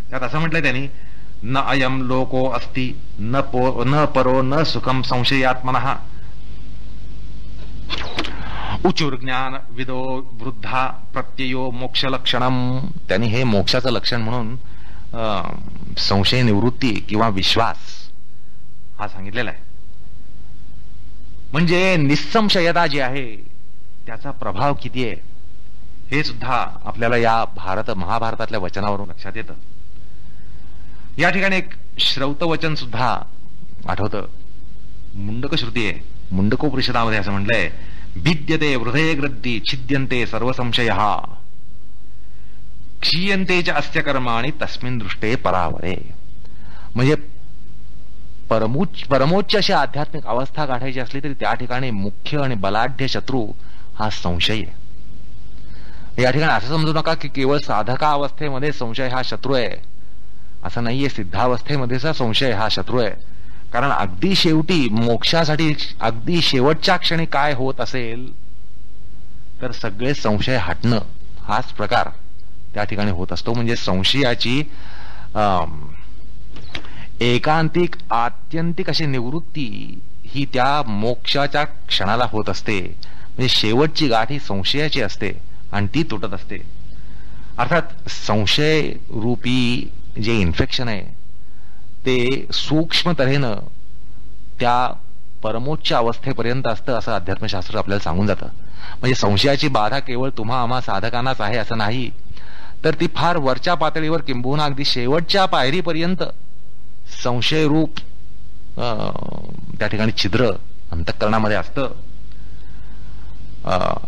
त्यात असं म्हटलंय त्यांनी, न अयम लोको अस्ति न परो न सुखम संशयात्मनः उचुर्ज्ञान विदो वृद्धा प्रत्ययो मोक्ष लक्षणम. त्यांनी हे मोक्षाचं लक्षण म्हणून संशय निवृत्ती किंवा विश्वास हा सांगितलेला आहे. म्हणजे निसंशयता जी आहे त्याचा प्रभाव किती आहे हे सुद्धा आपल्याला या महाभारतातल्या वचनावरून लक्षात येतं. या ठिकाणी एक श्रौतवचन सुद्धा आठवतं, मुंडक श्रुती आहे. मुंडकोपनिषदामध्ये असं म्हटलंय, भिद्यते हृदये ग्रद्दी छिद्यन्ते सर्व संशयः क्षीयन्ते च अस्य कर्माणि तस्मिन् दृष्टे परावरे. म्हणजे परमोच्च अशी आध्यात्मिक अवस्था गाठायची असली तरी त्या ठिकाणी मुख्य आणि बलाढ्य शत्रू हा संशय आहे. या ठिकाणी असं समजू नका की केवळ साधका अवस्थेमध्ये संशय हा शत्रू आहे, असं नाहीये. सिद्धावस्थेमध्येचा संशय हा शत्रू आहे. कारण अगदी शेवटी मोक्षासाठी अगदी शेवटच्या क्षणी काय होत असेल तर सगळे संशय हटणं हाच प्रकार त्या ठिकाणी होत असतो. म्हणजे संशयाची एकांतिक आत्यंतिक अशी निवृत्ती ही त्या मोक्षाच्या क्षणाला होत असते. म्हणजे शेवटची गाठ ही संशयाची असते आणि ती तुटत असते. अर्थात संशय रूपी जे इन्फेक्शन आहे ते सूक्ष्म तऱ्हेनं त्या परमोच्च अवस्थेपर्यंत असतं असं अध्यात्मशास्त्र आपल्याला सांगून जातं. म्हणजे संशयाची बाधा केवळ तुम्हा आम्हा साधकांनाच आहे असं नाही, तर ती फार वरच्या पातळीवर किंबहुना अगदी शेवटच्या पायरीपर्यंत संशय रूप त्या ठिकाणी छिद्र अंतःकरणामध्ये असतं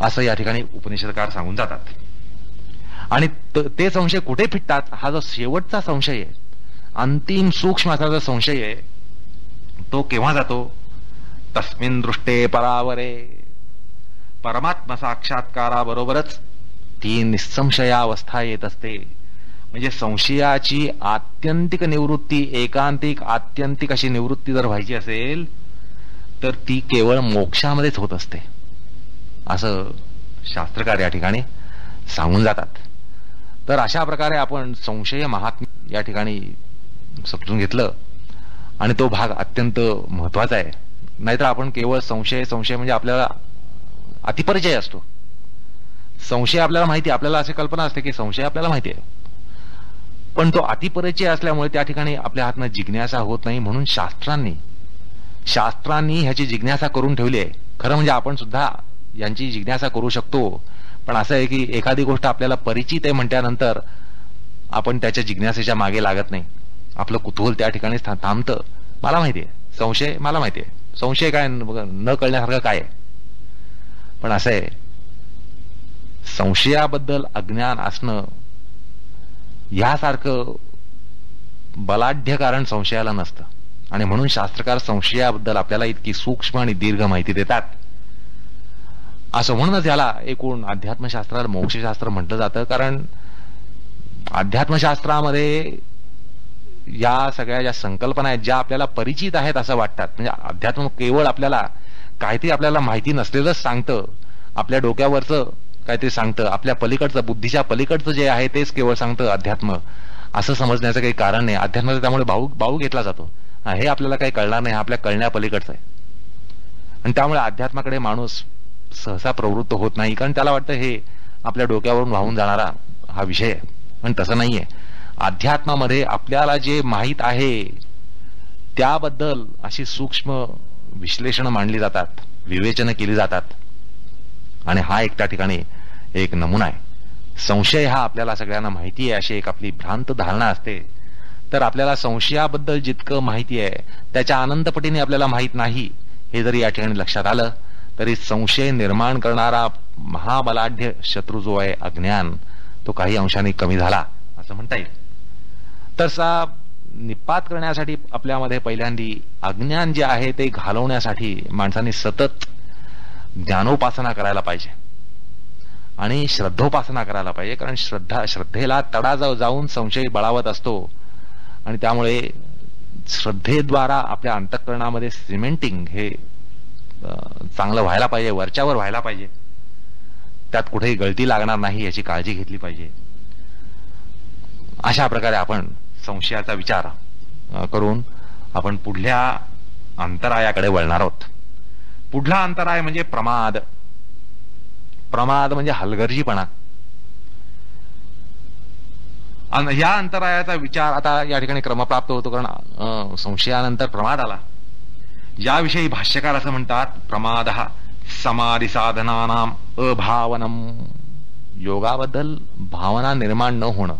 असं या ठिकाणी उपनिषदकार सांगून जातात. आणि ते संशय कुठे फिटतात? हा जो शेवटचा संशय आहे, अंतिम सूक्ष्म असा जो संशय आहे तो केव्हा जातो? तस्मिन् दृष्टे परावरे. परमात्मा साक्षात्काराबरोबरच ती निसंशयावस्था येत असते. म्हणजे संशयाची आत्यंतिक निवृत्ती, एकांतिक आत्यंतिक अशी निवृत्ती जर व्हायची असेल तर ती केवळ मोक्षामध्येच होत असते असं शास्त्रकार या ठिकाणी सांगून जातात. तर अशा प्रकारे आपण संशय महात्म्य या ठिकाणी समजून घेतलं आणि तो भाग अत्यंत महत्वाचा आहे. नाहीतर आपण केवळ संशय म्हणजे आपल्याला अतिपरिचय असतो. संशय आपल्याला माहिती, आपल्याला अशी कल्पना असते की संशय आपल्याला माहिती आहे, पण तो अतिपरिचय असल्यामुळे त्या ठिकाणी आपल्या हातनं जिज्ञासा होत नाही. म्हणून शास्त्रांनी ह्याची जिज्ञासा करून ठेवली आहे. खरं म्हणजे आपण सुद्धा यांची जिज्ञासा करू शकतो, पण असं आहे की एखादी गोष्ट आपल्याला परिचित आहे म्हटल्यानंतर आपण त्याच्या जिज्ञासेच्या मागे लागत नाही. आपलं कुतूहल त्या ठिकाणी थांबतं. मला माहितीये संशय, मला माहितीये संशय काय, न कळण्यासारखं काय आहे. पण असं आहे, संशयाबद्दल अज्ञान असणं यासारखं बलाढ्य कारण संशयाला नसतं. आणि म्हणून शास्त्रकार संशयाबद्दल आपल्याला इतकी सूक्ष्म आणि दीर्घ माहिती देतात. असं म्हणूनच याला एकूण अध्यात्मशास्त्राला मोक्षशास्त्र म्हटलं जातं. कारण अध्यात्मशास्त्रामध्ये या सगळ्या ज्या संकल्पना आहेत ज्या आपल्याला परिचित आहेत असं वाटतात, म्हणजे अध्यात्म केवळ आपल्याला काहीतरी आपल्याला माहिती नसलेलंच सांगतं, आपल्या डोक्यावरचं काहीतरी सांगतं, आपल्या पलीकडचं बुद्धीच्या पलीकडचं जे आहे तेच केवळ सांगतं अध्यात्म, असं समजण्याचं काही कारण नाही. अध्यात्म त्यामुळे भाऊ घेतला जातो. हे आपल्याला काही कळणार नाही, आपल्या कळण्या पलीकडचं आहे. आणि त्यामुळे अध्यात्माकडे माणूस सहसा प्रवृत्त होत नाही, कारण त्याला वाटतं हे आपल्या डोक्यावरून वाहून जाणारा हा विषय आहे. पण तसं नाहीये. अध्यात्मामध्ये आपल्याला जे माहीत आहे त्याबद्दल अशी सूक्ष्म विश्लेषण मांडली जातात, विवेचनं केली जातात. आणि हा एक त्या ठिकाणी एक नमुना आहे. संशय हा आपल्याला सगळ्यांना माहिती आहे अशी एक आपली भ्रांत धारणा असते. तर आपल्याला संशयाबद्दल जितकं माहिती आहे त्याच्या अनंतपटीने आपल्याला माहीत नाही हे जरी या ठिकाणी लक्षात आलं तरी संशय निर्माण करणारा महाबलाढ्य शत्रू जो आहे अज्ञान, तो काही अंशाने कमी झाला असं म्हणता येईल. तसा निपात करण्यासाठी आपल्यामध्ये पहिल्यांदी अज्ञान जे आहे ते घालवण्यासाठी माणसांनी सतत ज्ञानोपासना करायला पाहिजे आणि श्रद्धोपासना करायला पाहिजे. कारण श्रद्धेला तडा जाऊन संशय बळावत असतो आणि त्यामुळे श्रद्धेद्वारा आपल्या अंतःकरणामध्ये सिमेंटिंग हे चांगलं व्हायला पाहिजे, वरच्यावर व्हायला पाहिजे. त्यात कुठेही गळती लागणार नाही याची काळजी घेतली पाहिजे. अशा प्रकारे आपण संशयाचा विचार करून आपण पुढल्या अंतरायाकडे वळणार आहोत. पुढला अंतराय म्हणजे प्रमाद. प्रमाद म्हणजे हलगर्जीपणा. या अंतरायाचा विचार आता या ठिकाणी क्रमप्राप्त होतो, कारण संशयानंतर प्रमाद आला. याविषयी भाष्यकार असं म्हणतात, प्रमाद हा समाधी साधनानाम अभावनम. योगाबद्दल भावना निर्माण न होणं,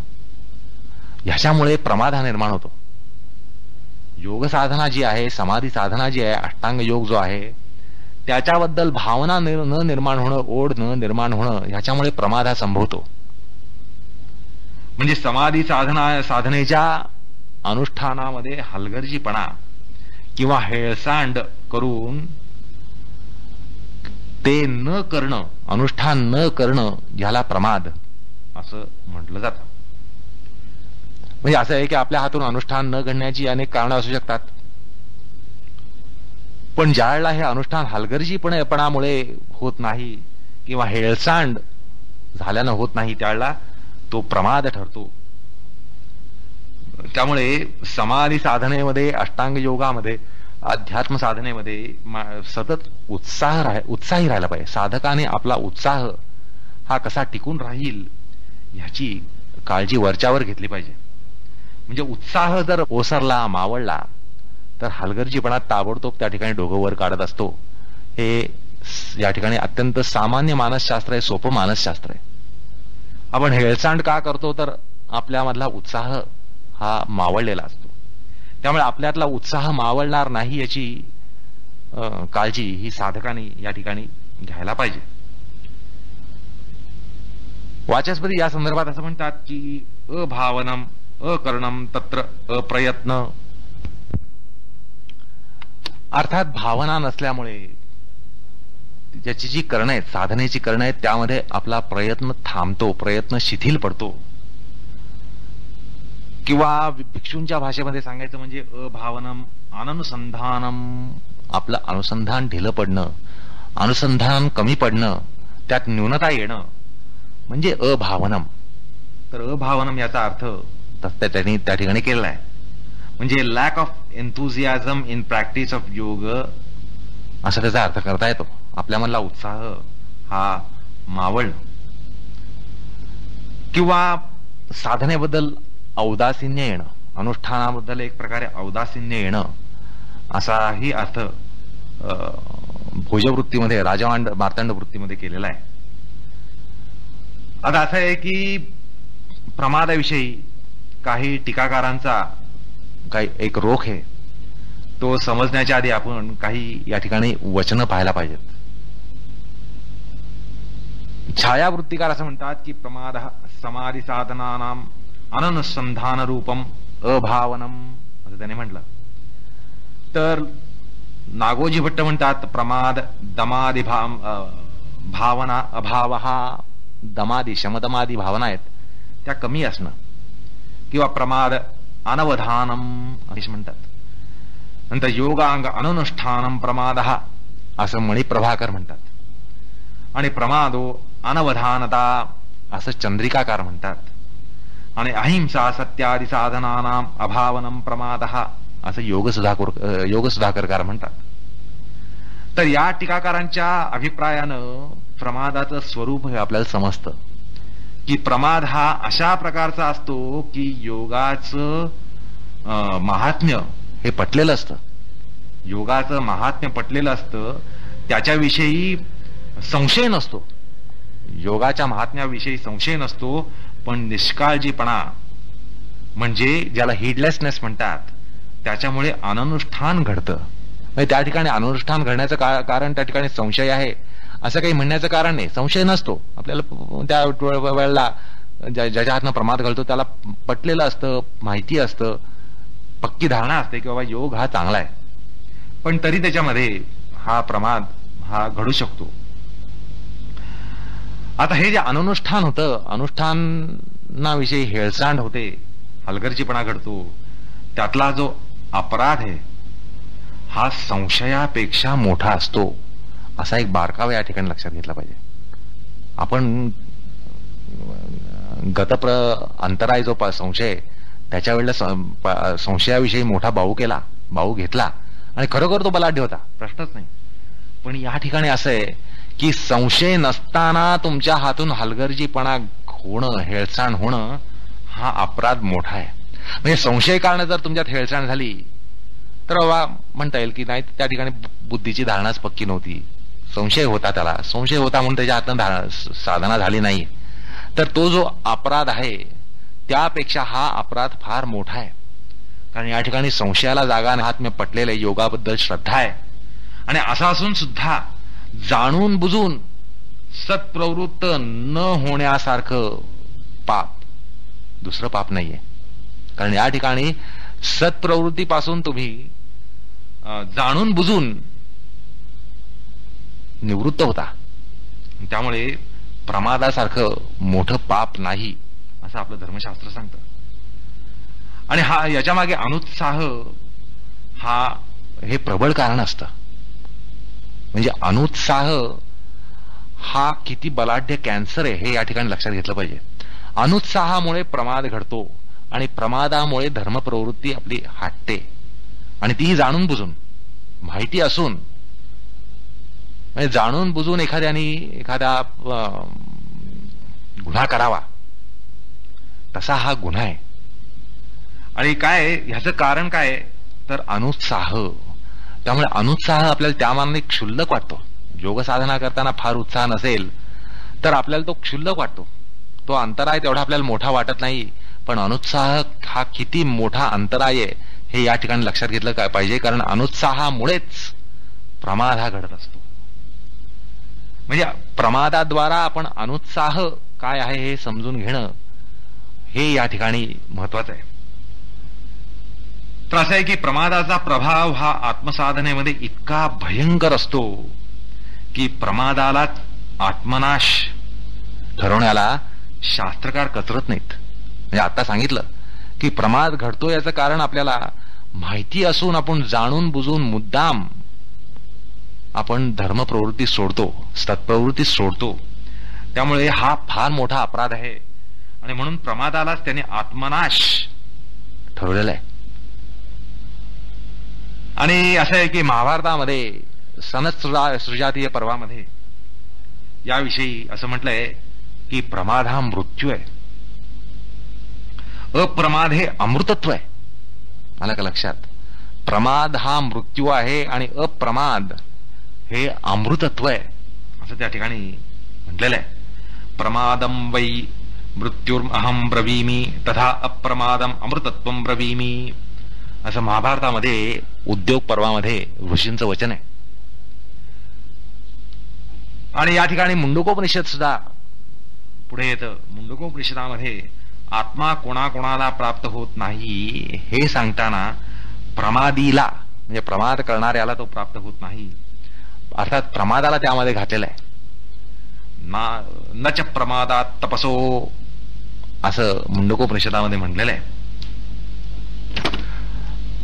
ह्याच्यामुळे प्रमाद हा निर्माण होतो. योग साधना जी आहे, समाधी साधना जी आहे, अष्टांग योग जो आहे, त्याच्याबद्दल भावना न निर्माण होणं, ओढ न निर्माण होणं, ह्याच्यामुळे प्रमाद हा संभवतो. म्हणजे समाधी साधनेच्या अनुष्ठानामध्ये हलगर्जीपणा किंवा हेळसांड करून ते न करणं, अनुष्ठान न करणं, याला प्रमाद असं म्हटलं जातं. म्हणजे असं आहे की आपल्या हातून अनुष्ठान न घडण्याची अनेक कारणं असू शकतात, पण ज्यावेळेला हे अनुष्ठान हलगर्जीपणामुळे होत नाही किंवा हेळसांड झाल्यानं होत नाही त्यावेळेला तो प्रमाद ठरतो. त्यामुळे समाधी साधनेमध्ये, अष्टांग योगामध्ये, अध्यात्म साधनेमध्ये सतत उत्साही राहायला पाहिजे. साधकाने आपला उत्साह हा कसा टिकून राहील ह्याची काळजी वरच्यावर घेतली पाहिजे. म्हणजे उत्साह जर ओसरला, मावळला, तर हलगर्जीपणा ताबडतोब त्या ठिकाणी डोकं वर काढत असतो. हे या ठिकाणी अत्यंत सामान्य मानसशास्त्र आहे, सोपं मानसशास्त्र आहे. आपण हेळसांड का करतो, तर आपल्यामधला उत्साह हा मावळलेला असतो. त्यामुळे आपल्यातला उत्साह मावळणार नाही याची काळजी ही साधकांनी या ठिकाणी घ्यायला पाहिजे. वाचस्पती या संदर्भात असं म्हणतात की अभावनम अकरणम तत्र अप्रयत्न. अर्थात भावना नसल्यामुळे ज्याची जी करणं आहेत, साधनेची करणं आहेत, त्यामध्ये आपला प्रयत्न थांबतो, प्रयत्न शिथिल पडतो. किंवा भिक्षूंच्या भाषेमध्ये सांगायचं म्हणजे अभावनम अननुसंधानम. आपलं अनुसंधान ढिलं पडणं, अनुसंधान कमी पडणं, त्यात न्यूनता येणं म्हणजे अभावनम. तर अभावनम याचा अर्थ त्यांनी त्या ठिकाणी केलेला आहे, म्हणजे lack of enthusiasm in practice of yoga, असा त्याचा अर्थ करता येतो. आपल्यामधला उत्साह हा मावळणं किंवा साधनेबद्दल औदासीन्य येणं, अनुष्ठानाबद्दल एक प्रकारे औदासीन्य येणं, असाही अर्थ भोजवृत्तीमध्ये, मार्तंड वृत्तीमध्ये केलेला आहे. आता असं आहे की प्रमादाविषयी काही टीकाकारांचा काही एक रोख आहे. तो समजण्याच्या आधी आपण काही या ठिकाणी वचनं पाहायला पाहिजेत. छायावृत्तीकार असं म्हणतात की प्रमाद समाधी साधनानाम अननुसंधान रूपम अभावनम, असं त्याने म्हटलं. तर नागोजी भट्ट म्हणतात प्रमाद दमादी भावना अभाव हा, दमादी शमदमादी भावना आहेत त्या कमी असणं, किंवा प्रमाद अनवधानम असे म्हणतात. नंतर योगांग अनुष्ठानम प्रमाद असं मणी प्रभाकर म्हणतात. आणि प्रमादो अनवधानता असं चंद्रिकाकार म्हणतात. आणि अहिंसा सत्यादी साधनानाम अभावनम प्रमाद असं योगसुधाकरकार म्हणतात. तर या टीकाकारांच्या अभिप्रायानं प्रमादाचं स्वरूप हे आपल्याला समजतं की प्रमाद हा अशा प्रकारचा असतो की योगाचं महात्म्य हे पटलेलं असतं. योगाचं महात्म्य पटलेलं असतं, त्याच्याविषयी संशय नसतो. योगाच्या महात्म्याविषयी संशय नसतो, पण निष्काळजीपणा म्हणजे ज्याला हिडलेसनेस म्हणतात, त्याच्यामुळे अनुष्ठान घडतं. म्हणजे त्या ठिकाणी अनुष्ठान घडण्याचं कारण त्या ठिकाणी संशय आहे असं काही म्हणण्याचं कारण नाही. संशय नसतो. आपल्याला त्या वेळेला ज्याच्या हातनं प्रमाद घडतो त्याला पटलेलं असतं, माहिती असतं, पक्की धारणा असते की बाबा योग हा चांगला आहे, पण तरी त्याच्यामध्ये हा प्रमाद हा घडू शकतो. आता हे जे अनुष्ठान होतं, अनुष्ठानाविषयी हेळसांड होते, हलगर्जीपणा घडतो, त्यातला जो अपराध आहे हा संशयापेक्षा मोठा असतो, असा एक बारकावा या ठिकाणी लक्षात घेतला पाहिजे. आपण अंतराय जो संशय, त्याच्या वेळेला संशयाविषयी मोठा बाऊ घेतला आणि खरोखर तो बलाढ्य होता, प्रश्नच नाही. पण या ठिकाणी असं आहे की संशय नसताना तुमच्या हातून हलगर्जीपणा होणं, हेळसांड होणं हा अपराध मोठा आहे. म्हणजे संशय कारण जर तुमच्यात हेळसांड झाली तर बाबा म्हणता येईल की नाही, त्या ठिकाणी बुद्धीची धारणाच पक्की नव्हती, संशय होता, त्याला संशय होता म्हणून त्याच्या हातून साधना झाली नाही. तर तो जो अपराध आहे त्यापेक्षा हा अपराध फार मोठा आहे. कारण या ठिकाणी संशयाला जागा महात्म्य पटलेले, योगाबद्दल श्रद्धा आहे, आणि असं असून सुद्धा जाणून बुजून सत्प्रवृत्त न होण्यासारखं पाप दुसरं पाप नाहीये. कारण या ठिकाणी सत्प्रवृत्तीपासून तुम्ही जाणून बुजून निवृत्त होता, त्यामुळे प्रमादासारखं मोठं पाप नाही असं आपलं धर्मशास्त्र सांगतं. आणि हा याच्या मागे अनुत्साह हे प्रबळ कारण असतं. म्हणजे अनुत्साह हा किती बलाढ्य कॅन्सर आहे हे या ठिकाणी लक्षात घेतलं पाहिजे. अनुत्साहामुळे प्रमाद घडतो आणि प्रमादामुळे धर्मप्रवृत्ती आपली हाटते, आणि तीही जाणून बुजून, माहिती असून. म्हणजे जाणून बुजून एखादा गुन्हा करावा तसा हा गुन्हा आहे. आणि काय ह्याचं कारण काय तर अनुत्साह. त्यामुळे अनुत्साह आपल्याला त्या मानाने क्षुल्लक वाटतो. योग साधना करताना फार उत्साह नसेल तर आपल्याला तो क्षुल्लक वाटतो, तो अंतराय तेवढा आपल्याला मोठा वाटत नाही. पण अनुत्साह हा किती मोठा अंतराय आहे हे या ठिकाणी लक्षात घेतलं काय पाहिजे. कारण अनुत्साहामुळेच प्रमाद हा घडत असतो. म्हणजे प्रमादाद्वारा आपण अनुत्साह काय आहे हे समजून घेणं हे या ठिकाणी महत्वाचं आहे. तर असं आहे की प्रमादाचा प्रभाव हा आत्मसाधनेमध्ये इतका भयंकर असतो की प्रमादाला आत्मनाश ठरवण्याला शास्त्रकार कचरत नाहीत. म्हणजे आता सांगितलं की प्रमाद घडतो याचं कारण आपल्याला माहिती असून आपण जाणून बुजून मुद्दाम आपण धर्मप्रवृत्ती सोडतो, सत्प्रवृत्ती सोडतो. त्यामुळे हा फार मोठा अपराध आहे आणि म्हणून प्रमादालाच त्याने आत्मनाश ठरवलेला आहे. आणि असं आहे की महाभारतामध्ये सनत्सृजातीय पर्वामध्ये याविषयी असं म्हटलंय की प्रमाद हा मृत्यू आहे, अप्रमाद हे अमृतत्व आहे. आलं का लक्षात? प्रमाद हा मृत्यू आहे आणि अप्रमाद हे अमृतत्व आहे असं त्या ठिकाणी म्हटलेलं आहे. प्रमादम वै मृत्युर्अहम ब्रवीमी तथा अप्रमादम अमृतत्वम ब्रवीमी असं महाभारतामध्ये उद्योग पर्वामध्ये ऋषींचं वचन आहे. आणि या ठिकाणी मुंडकोपनिषद सुद्धा पुढे येतं. मुंडकोपनिषदामध्ये आत्मा कोणाकोणाला प्राप्त होत नाही हे सांगताना प्रमादीला म्हणजे प्रमाद करणाऱ्याला तो प्राप्त होत नाही, अर्थात प्रमादाला त्यामध्ये घातलेला आहे. न च प्रमादात तपसो असं मुंडकोपनिषदामध्ये म्हटलेलं आहे.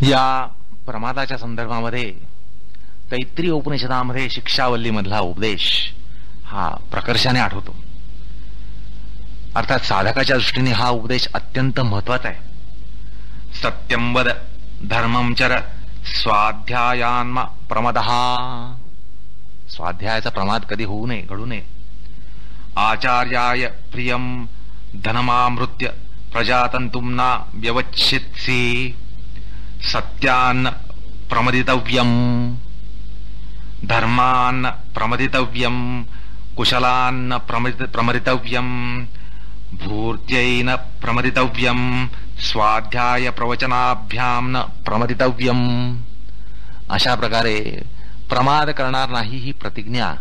या प्रमादाच्या संदर्भामध्ये तैत्तिरीय उपनिषदामध्ये शिक्षावल्ली मधला उपदेश हा प्रकर्षाने आठवतो. अर्थात साधकाच्या दृष्टीने हा उपदेश अत्यंत महत्वाचा आहे. सत्यं वद धर्मं चर स्वाध्यायान्मा प्रमदः. स्वाध्यायाचा प्रमाद कधी होऊ नये, घडू नये. आचार्याय प्रियं धनमामृत्य प्रजातंतुं न व्यवच्छित्सि. सत्यान्न प्रमदितव्यं धर्मान्न प्रमदितव्यं कुशलान्न प्रमदितव्यं भूर्त्यैन प्रमदितव्यं स्वाध्याय प्रवचनाभ्यां न प्रमदितव्यं. अशा प्रकारे प्रमाद करणार नाही ही प्रतिज्ञा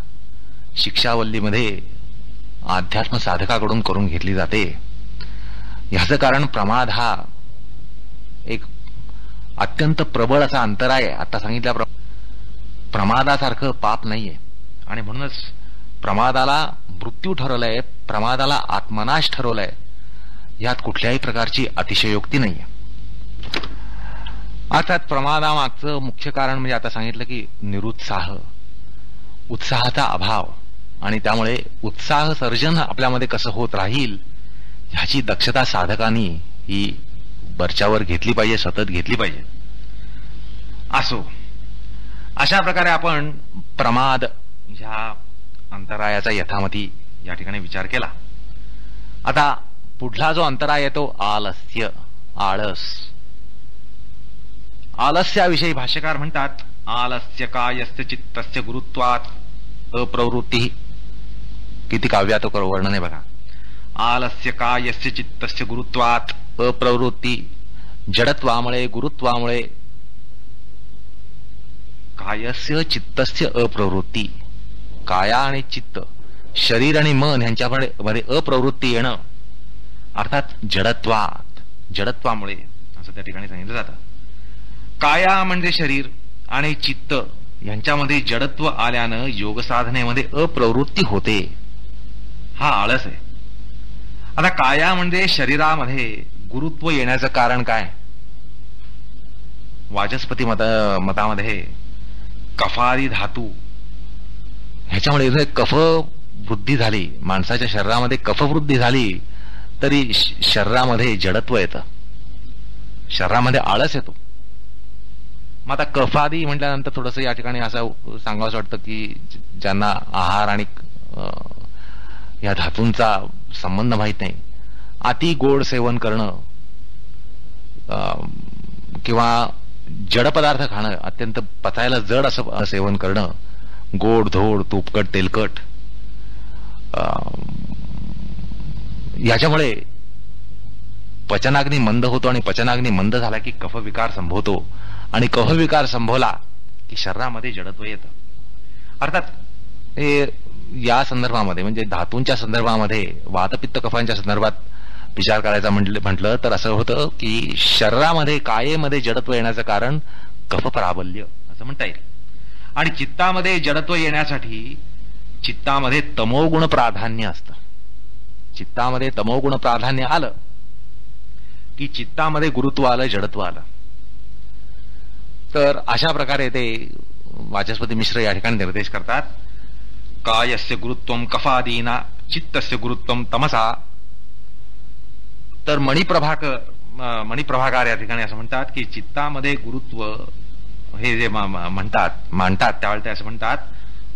शिक्षावल्लीमध्ये अध्यात्म साधकाकडून करून घेतली जाते. ह्याचं कारण प्रमाद हा एक अत्यंत प्रबळ असा अंतराय आहे. आता सांगितल्याप्रमाणे प्रमादासारखं पाप नाहीये आणि म्हणूनच प्रमादाला मृत्यू ठरवलंय, प्रमादाला आत्मनाश ठरवलंय. यात कुठल्याही प्रकारची अतिशयोक्ती नाहीये. अर्थात प्रमादामागचं मुख्य कारण म्हणजे आता सांगितलं की निरुत्साह, उत्साहाचा अभाव, आणि त्यामुळे उत्साह सर्जन आपल्यामध्ये कसं होत राहील ह्याची दक्षता साधकांनी ही वरच्यावर घेतली पाहिजे, सतत घेतली पाहिजे. असो, अशा प्रकारे आपण प्रमाद ह्या अंतरायाचा यथामती या ठिकाणी विचार केला. आता पुढला जो अंतराय येतो आलस्य, आळस. आलस्याविषयी भाष्यकार म्हणतात आलस्य कायस्य चित्तस्य गुरुत्वात् अप्रवृत्ती. किती काव्यात वर्णन आहे बघा. आलस्य कायस्य चित्तस्य गुरुत्वात् अप्रवृत्ती. जडत्वामुळे, गुरुत्वामुळे कायस्य चित्तस्य अप्रवृत्ती. काया आणि चित्त, शरीर आणि मन ह्यांच्यामध्ये अप्रवृत्ती येणं, अर्थात जडत्वात, जडत्वामुळे असं त्या ठिकाणी सांगितलं जातं. काया म्हणजे शरीर आणि चित्त यांच्यामध्ये जडत्व आल्यानं योग साधनेमध्ये अप्रवृत्ती होते. हा आळस आहे. आता काया म्हणजे शरीरामध्ये गुरुत्व येण्याचं कारण काय? वाचस्पती मतामध्ये कफादी धातू ह्याच्यामुळे कफ वृद्धी झाली, माणसाच्या शरीरामध्ये कफवृद्धी झाली तरी शरीरामध्ये जडत्व येतं, शरीरामध्ये आळस येतो. मग आता कफादी म्हटल्यानंतर थोडंसं या ठिकाणी असं सांगावंसं वाटतं की ज्यांना आहार आणि या धातूंचा संबंध माहीत नाही, अति गोड सेवन करणं किंवा जड पदार्थ खाणं, अत्यंत पचायला जड असं सेवन करणं, गोड धोड तुपकट तेलकट, याच्यामुळे पचनाग्नी मंद होतो आणि पचनाग्नी मंद झाला की कफविकार संभवतो आणि कफविकार संभवला की शरीरामध्ये जडत्व येतं. अर्थात हे या संदर्भामध्ये म्हणजे धातूंच्या संदर्भामध्ये वातपित्त कफांच्या संदर्भात विचार करायचा म्हटलं तर असं होतं की शरीरामध्ये कायेमध्ये जडत्व येण्याचं कारण कफ प्राबल्य असं म्हणता येईल. आणि चित्तामध्ये जडत्व येण्यासाठी चित्तामध्ये तमोगुण प्राधान्य असतं. चित्तामध्ये तमोगुण प्राधान्य आलं की चित्तामध्ये गुरुत्व आलं, जडत्व आलं. तर अशा प्रकारे ते वाचस्पती मिश्र या ठिकाणी निर्देश करतात. कायस्य गुरुत्वम कफादीना चित्तस्य गुरुत्वम तमसा. तर मणिप्रभाकार या ठिकाणी असं म्हणतात की चित्तामध्ये गुरुत्व हे जे मांडतात त्यावेळी ते असं म्हणतात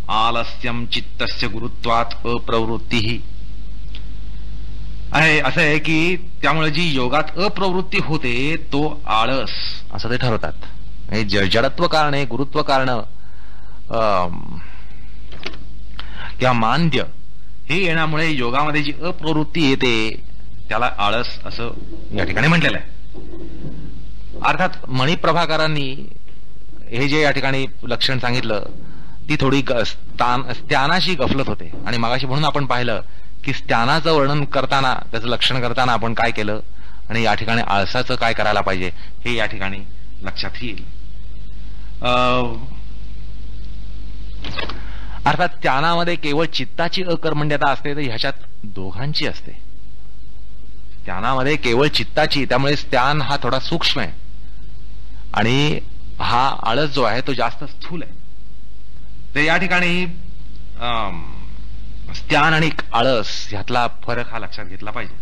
आलस्यम चित्तस्य गुरुत्वात अप्रवृत्ती आहे. असं आहे की त्यामुळे जी योगात अप्रवृत्ती होते तो आळस असं ते ठरवतात. हे जडत्व कारण आहे, गुरुत्व कारण किंवा मांद्य हे येण्यामुळे योगामध्ये जी अप्रवृत्ती येते त्याला आळस असं या ठिकाणी म्हटलेलं आहे. अर्थात मणिप्रभाकारांनी हे जे या ठिकाणी लक्षण सांगितलं ती थोडी स्त्यानाशी गफलत होते. आणि मगाशी म्हणून आपण पाहिलं की स्त्यानाचं वर्णन करताना, त्याचं लक्षण करताना आपण काय केलं आणि या ठिकाणी आळसाचं काय करायला पाहिजे हे या ठिकाणी लक्षात येईल. अर्थात त्यानामध्ये केवळ चित्ताची अकर्मण्यता असते तर ह्याच्यात दोघांची असते. त्यानामध्ये केवळ चित्ताची, त्यामुळे स्त्यान हा थोडा सूक्ष्म आहे आणि हा आळस जो आहे तो जास्त स्थूल आहे. तर या ठिकाणी स्त्यान आणि आळस ह्यातला फरक हा लक्षात घेतला पाहिजे.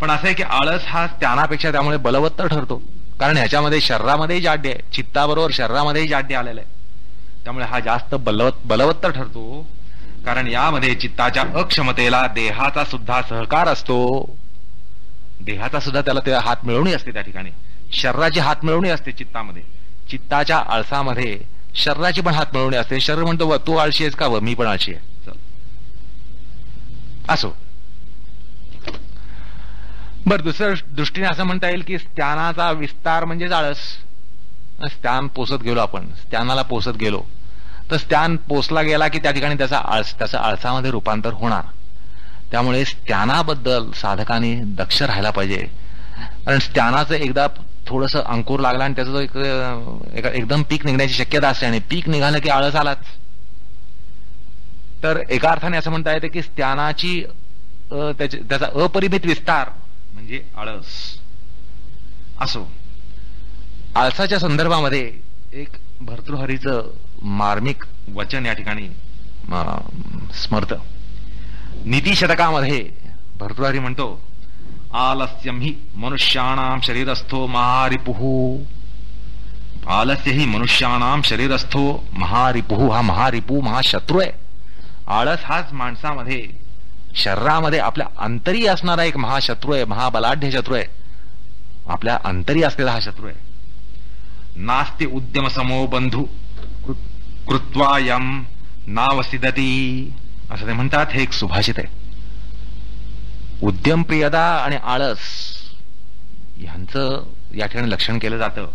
पण असं आहे की आळस हा स्त्यानापेक्षा त्यामुळे बलवत्तर ठरतो, कारण ह्याच्यामध्ये शरीरामध्येही जाड्य आहे, चित्ताबरोबर शरीरामध्येही जाड्य आलेलं आहे. त्यामुळे हा जास्त बलवत्तर ठरतो, कारण यामध्ये चित्ताच्या अक्षमतेला देहाचा सुद्धा सहकार असतो. देहाचा सुद्धा त्याला हात मिळवणी असते. त्या ठिकाणी शरीराची हात मिळवणी असते चित्तामध्ये. चित्ताच्या आळसामध्ये शरीराची पण हात मिळवणी असते. शरीर म्हणतो तू आळशी आहेस का, मी पण आळशी आहे. असो. बरं, दुसऱ्या दृष्टीने असं म्हणता येईल की स्त्यानाचा विस्तार म्हणजेच आळस. स्त्यान पोसत गेलो आपण, स्त्यानाला पोसत गेलो तर स्त्यान पोसला गेला की त्या ठिकाणी त्याचं आळसामध्ये रूपांतर होणार. त्यामुळे स्त्यानाबद्दल साधकाने दक्ष राहायला पाहिजे. कारण स्त्यानाचं एकदा थोडंसं अंकुर लागला आणि त्याचं एकदम पीक निघण्याची शक्यता असते, आणि पीक निघालं की आळस आलाच. तर एका अर्थाने असं म्हणता येते की स्त्यानाची त्याचा अपरिमित विस्तार म्हणजे आळस. असो. आळसाच्या संदर्भामध्ये एक भर्तृहरीचं मार्मिक वचन या ठिकाणी स्मरतं. नीतिशतकामध्ये भर्तृहरी म्हणतो, आलस्यम ही मनुष्याणाम शरीरस्थो महारिपुः. आलस्य ही मनुष्याणाम शरीरस्थो महारिपुः. हा महारिपू महाशत्रू आहे. आळस हाच माणसामध्ये शरीरामध्ये आपल्या अंतरी असणारा एक महाशत्रू आहे, महाबलाढ्य शत्रू आहे. आपल्या अंतरी असलेला हा शत्रू आहे. नास्ति उद्यम समो बंधू कृत्वा यम नावसिदती असं ते म्हणतात. हे एक सुभाषित आहे. उद्यम प्रियता आणि आळस यांचं या ठिकाणी लक्षण केलं जातं.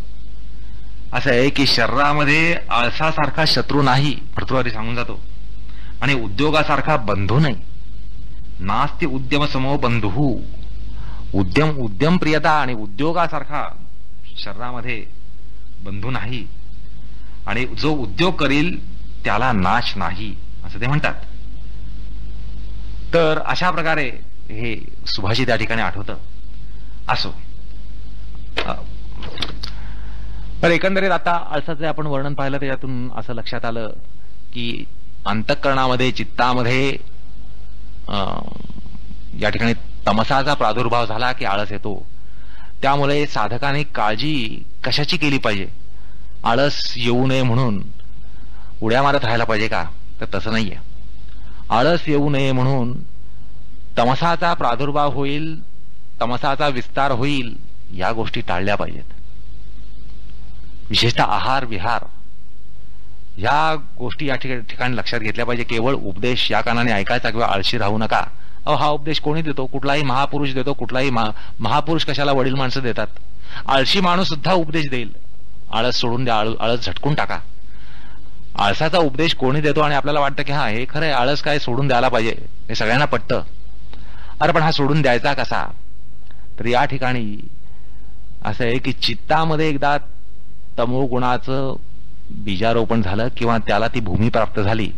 असं आहे की शरीरामध्ये आळसासारखा शत्रू नाही, भर्तृहरी सांगून जातो, आणि उद्योगासारखा बंधू नाही. नास्ति उद्यम समो बंधू. उद्यम प्रियता आणि उद्योगासारखा शरीरामध्ये बंधू नाही, आणि जो उद्योग करील त्याला नाश नाही असं ते म्हणतात. तर अशा प्रकारे हे सुभाषित या ठिकाणी आठवतं. असो. तर एकंदरीत आता आळसाचे आपण वर्णन पाहिलं, त्याच्यातून असं लक्षात आलं की अंतःकरणामध्ये चित्तामध्ये या ठिकाणी तमसाचा प्रादुर्भाव झाला की आळस येतो. त्यामुळे साधकाने काळजी कशाची केली पाहिजे? आळस येऊ नये म्हणून उड्या मारत राहायला पाहिजे का? तर तसं नाहीये. आळस येऊ नये म्हणून तमसाचा प्रादुर्भाव होईल, तमसाचा विस्तार होईल, या गोष्टी टाळल्या पाहिजेत. विशेषतः आहार विहार या गोष्टी या ठिकाणी लक्षात घेतल्या पाहिजे. केवळ उपदेश या कानाने ऐकायचा किंवा आळशी राहू नका. हा उपदेश कोणी देतो? कुठलाही महापुरुष देतो. कुठलाही महापुरुष कशाला वडील माणसं देतात? आळशी माणूस सुद्धा उपदेश देईल, आळस सोडून द्या, आळस झटकून टाका. आळसाचा उपदेश कोणी देतो आणि आपल्याला वाटतं की हा हे खरंय, आळस काय सोडून द्यायला पाहिजे, हे सगळ्यांना पटतं. अरे पण हा सोडून द्यायचा कसा? तर या ठिकाणी असं आहे की चित्तामध्ये एकदा तमोगुणाचं बीजारोपण झालं किंवा त्याला ती भूमी प्राप्त झाली,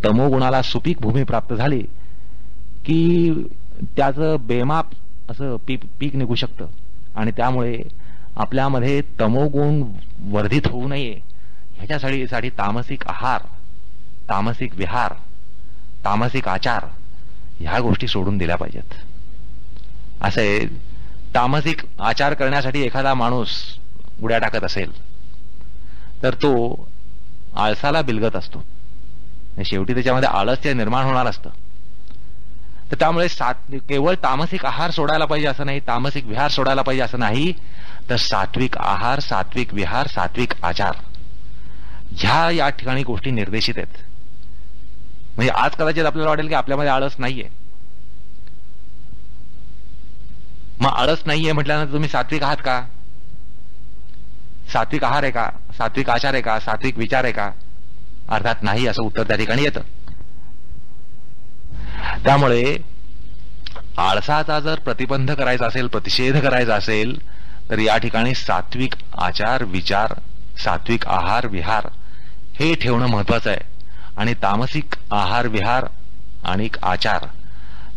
तमोगुणाला सुपीक भूमी प्राप्त झाली की त्याचं बेमाप असं पीक निघू शकतं. आणि त्यामुळे आपल्यामध्ये तमोगुण वर्धित होऊ नये ह्याच्यासाठी तामसिक आहार, तामसिक विहार, तामसिक आचार ह्या गोष्टी सोडून दिल्या पाहिजेत. असे तामसिक आचार करण्यासाठी एखादा माणूस उड्या टाकत असेल तर तो आळसाला बिलगत असतो. शेवटी त्याच्यामध्ये आळस्य निर्माण होणार असतं. तर त्यामुळे केवळ तामसिक आहार सोडायला पाहिजे असं नाही, तामसिक विहार सोडायला पाहिजे असं नाही, तर सात्विक आहार, सात्विक विहार, सात्विक आचार ह्या या ठिकाणी गोष्टी निर्देशित आहेत. म्हणजे आज कदाचित आपल्याला वाटेल की आपल्यामध्ये आळस नाहीये. मग आळस नाहीये म्हटल्यानंतर तुम्ही सात्विक आहात का? सात्विक आहार आहे का? सात्विक आचार आहे का? सात्विक विचार आहे का? अर्थात नाही असं उत्तर त्या ठिकाणी येतं. त्यामुळे आळसाचा जर प्रतिबंध करायचा असेल, प्रतिषेध करायचा असेल, तर या ठिकाणी सात्विक आचार विचार, सात्विक आहार विहार हे ठेवणं महत्वाचं आहे. आणि तामसिक आहार विहार आणि आचार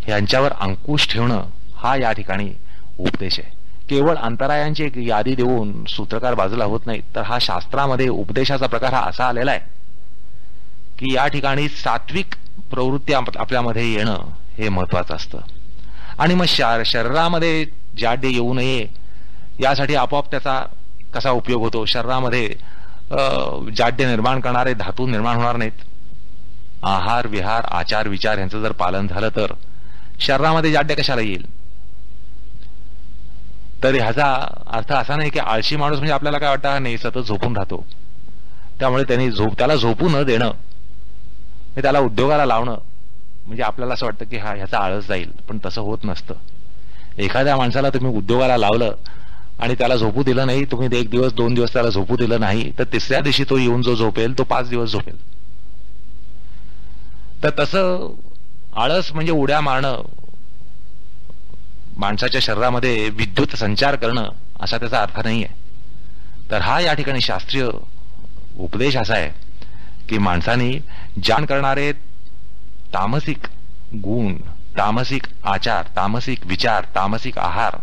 यांच्यावर अंकुश ठेवणं हा या ठिकाणी उपदेश आहे. केवळ अंतरायांची एक यादी देऊन सूत्रकार बाजूला होत नाहीत, तर हा शास्त्रामध्ये उपदेशाचा प्रकार हा असा आलेला आहे की या ठिकाणी सात्विक प्रवृत्ती आपल्यामध्ये येणं हे महत्वाचं असतं. आणि मग शरीरामध्ये जाड्य येऊ नये यासाठी आपोआप त्याचा कसा उपयोग होतो. शरीरामध्ये जाड्य निर्माण करणारे धातू निर्माण होणार नाहीत. आहार विहार आचार विचार यांचं जर पालन झालं तर शरीरामध्ये जाड्य कशाला येईल. तर ह्याचा अर्थ असा नाही की आळशी माणूस म्हणजे आपल्याला काय वाटतं नाही सतत झोपून राहतो, त्यामुळे त्याला झोपू न देणं, त्याला उद्योगाला लावणं म्हणजे आपल्याला असं वाटतं की ह्याचा आळस जाईल. पण तसं होत नसतं. एखाद्या माणसाला तुम्ही उद्योगाला लावलं आणि त्याला झोपू दिलं नाही, तुम्ही 1 दिवस 2 दिवस त्याला झोपू दिलं नाही, तर तिसऱ्या दिवशी तो येऊन जो झोपेल तो 5 दिवस झोपेल. तर तसं आळस म्हणजे उड्या मारणं, माणसाच्या शरीरामध्ये विद्युत संचार करणं असा त्याचा अर्थ नाहीये. तर हा या ठिकाणी शास्त्रीय उपदेश असा आहे की माणसाने जाण करणारे तामसिक गुण, तामसिक आचार, तामसिक विचार, तामसिक आहार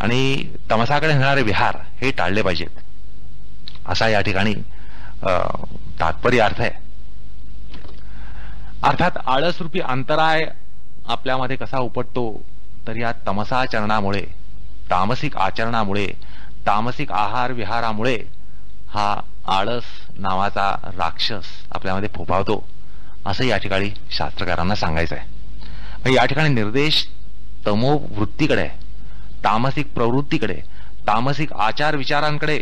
आणि तमसाकडे नेणारे विहार हे टाळले पाहिजेत, असा या ठिकाणी तात्पर्य अर्थ आहे. अर्थात आळसरूपी अंतराय आपल्यामध्ये कसा उपटतो, तर या तमसाचरणामुळे, तामसिक आचरणामुळे, तामसिक आहार विहारामुळे हा आळस नावाचा राक्षस आपल्यामध्ये फोफावतो, असं या ठिकाणी शास्त्रकारांना सांगायचं आहे. या ठिकाणी निर्देश तमो वृत्तीकडे आहे, तामसिक प्रवृत्तीकडे, तामसिक आचार विचारांकडे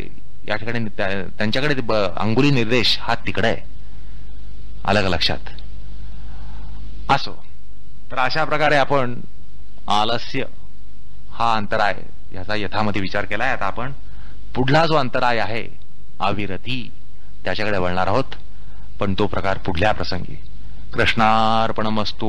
या ठिकाणी त्यांच्याकडे अंगुली निर्देश हा तिकडे आहे. आलं का लक्षात. असो, तर अशा प्रकारे आपण आलस्य हा अंतराय याचा यथामती विचार केलाय. आता आपण पुढला जो अंतराय आहे अविरती त्याच्याकडे वळणार आहोत, पण तो प्रकार पुढल्या प्रसंगी. कृष्णार्पणमस्तु.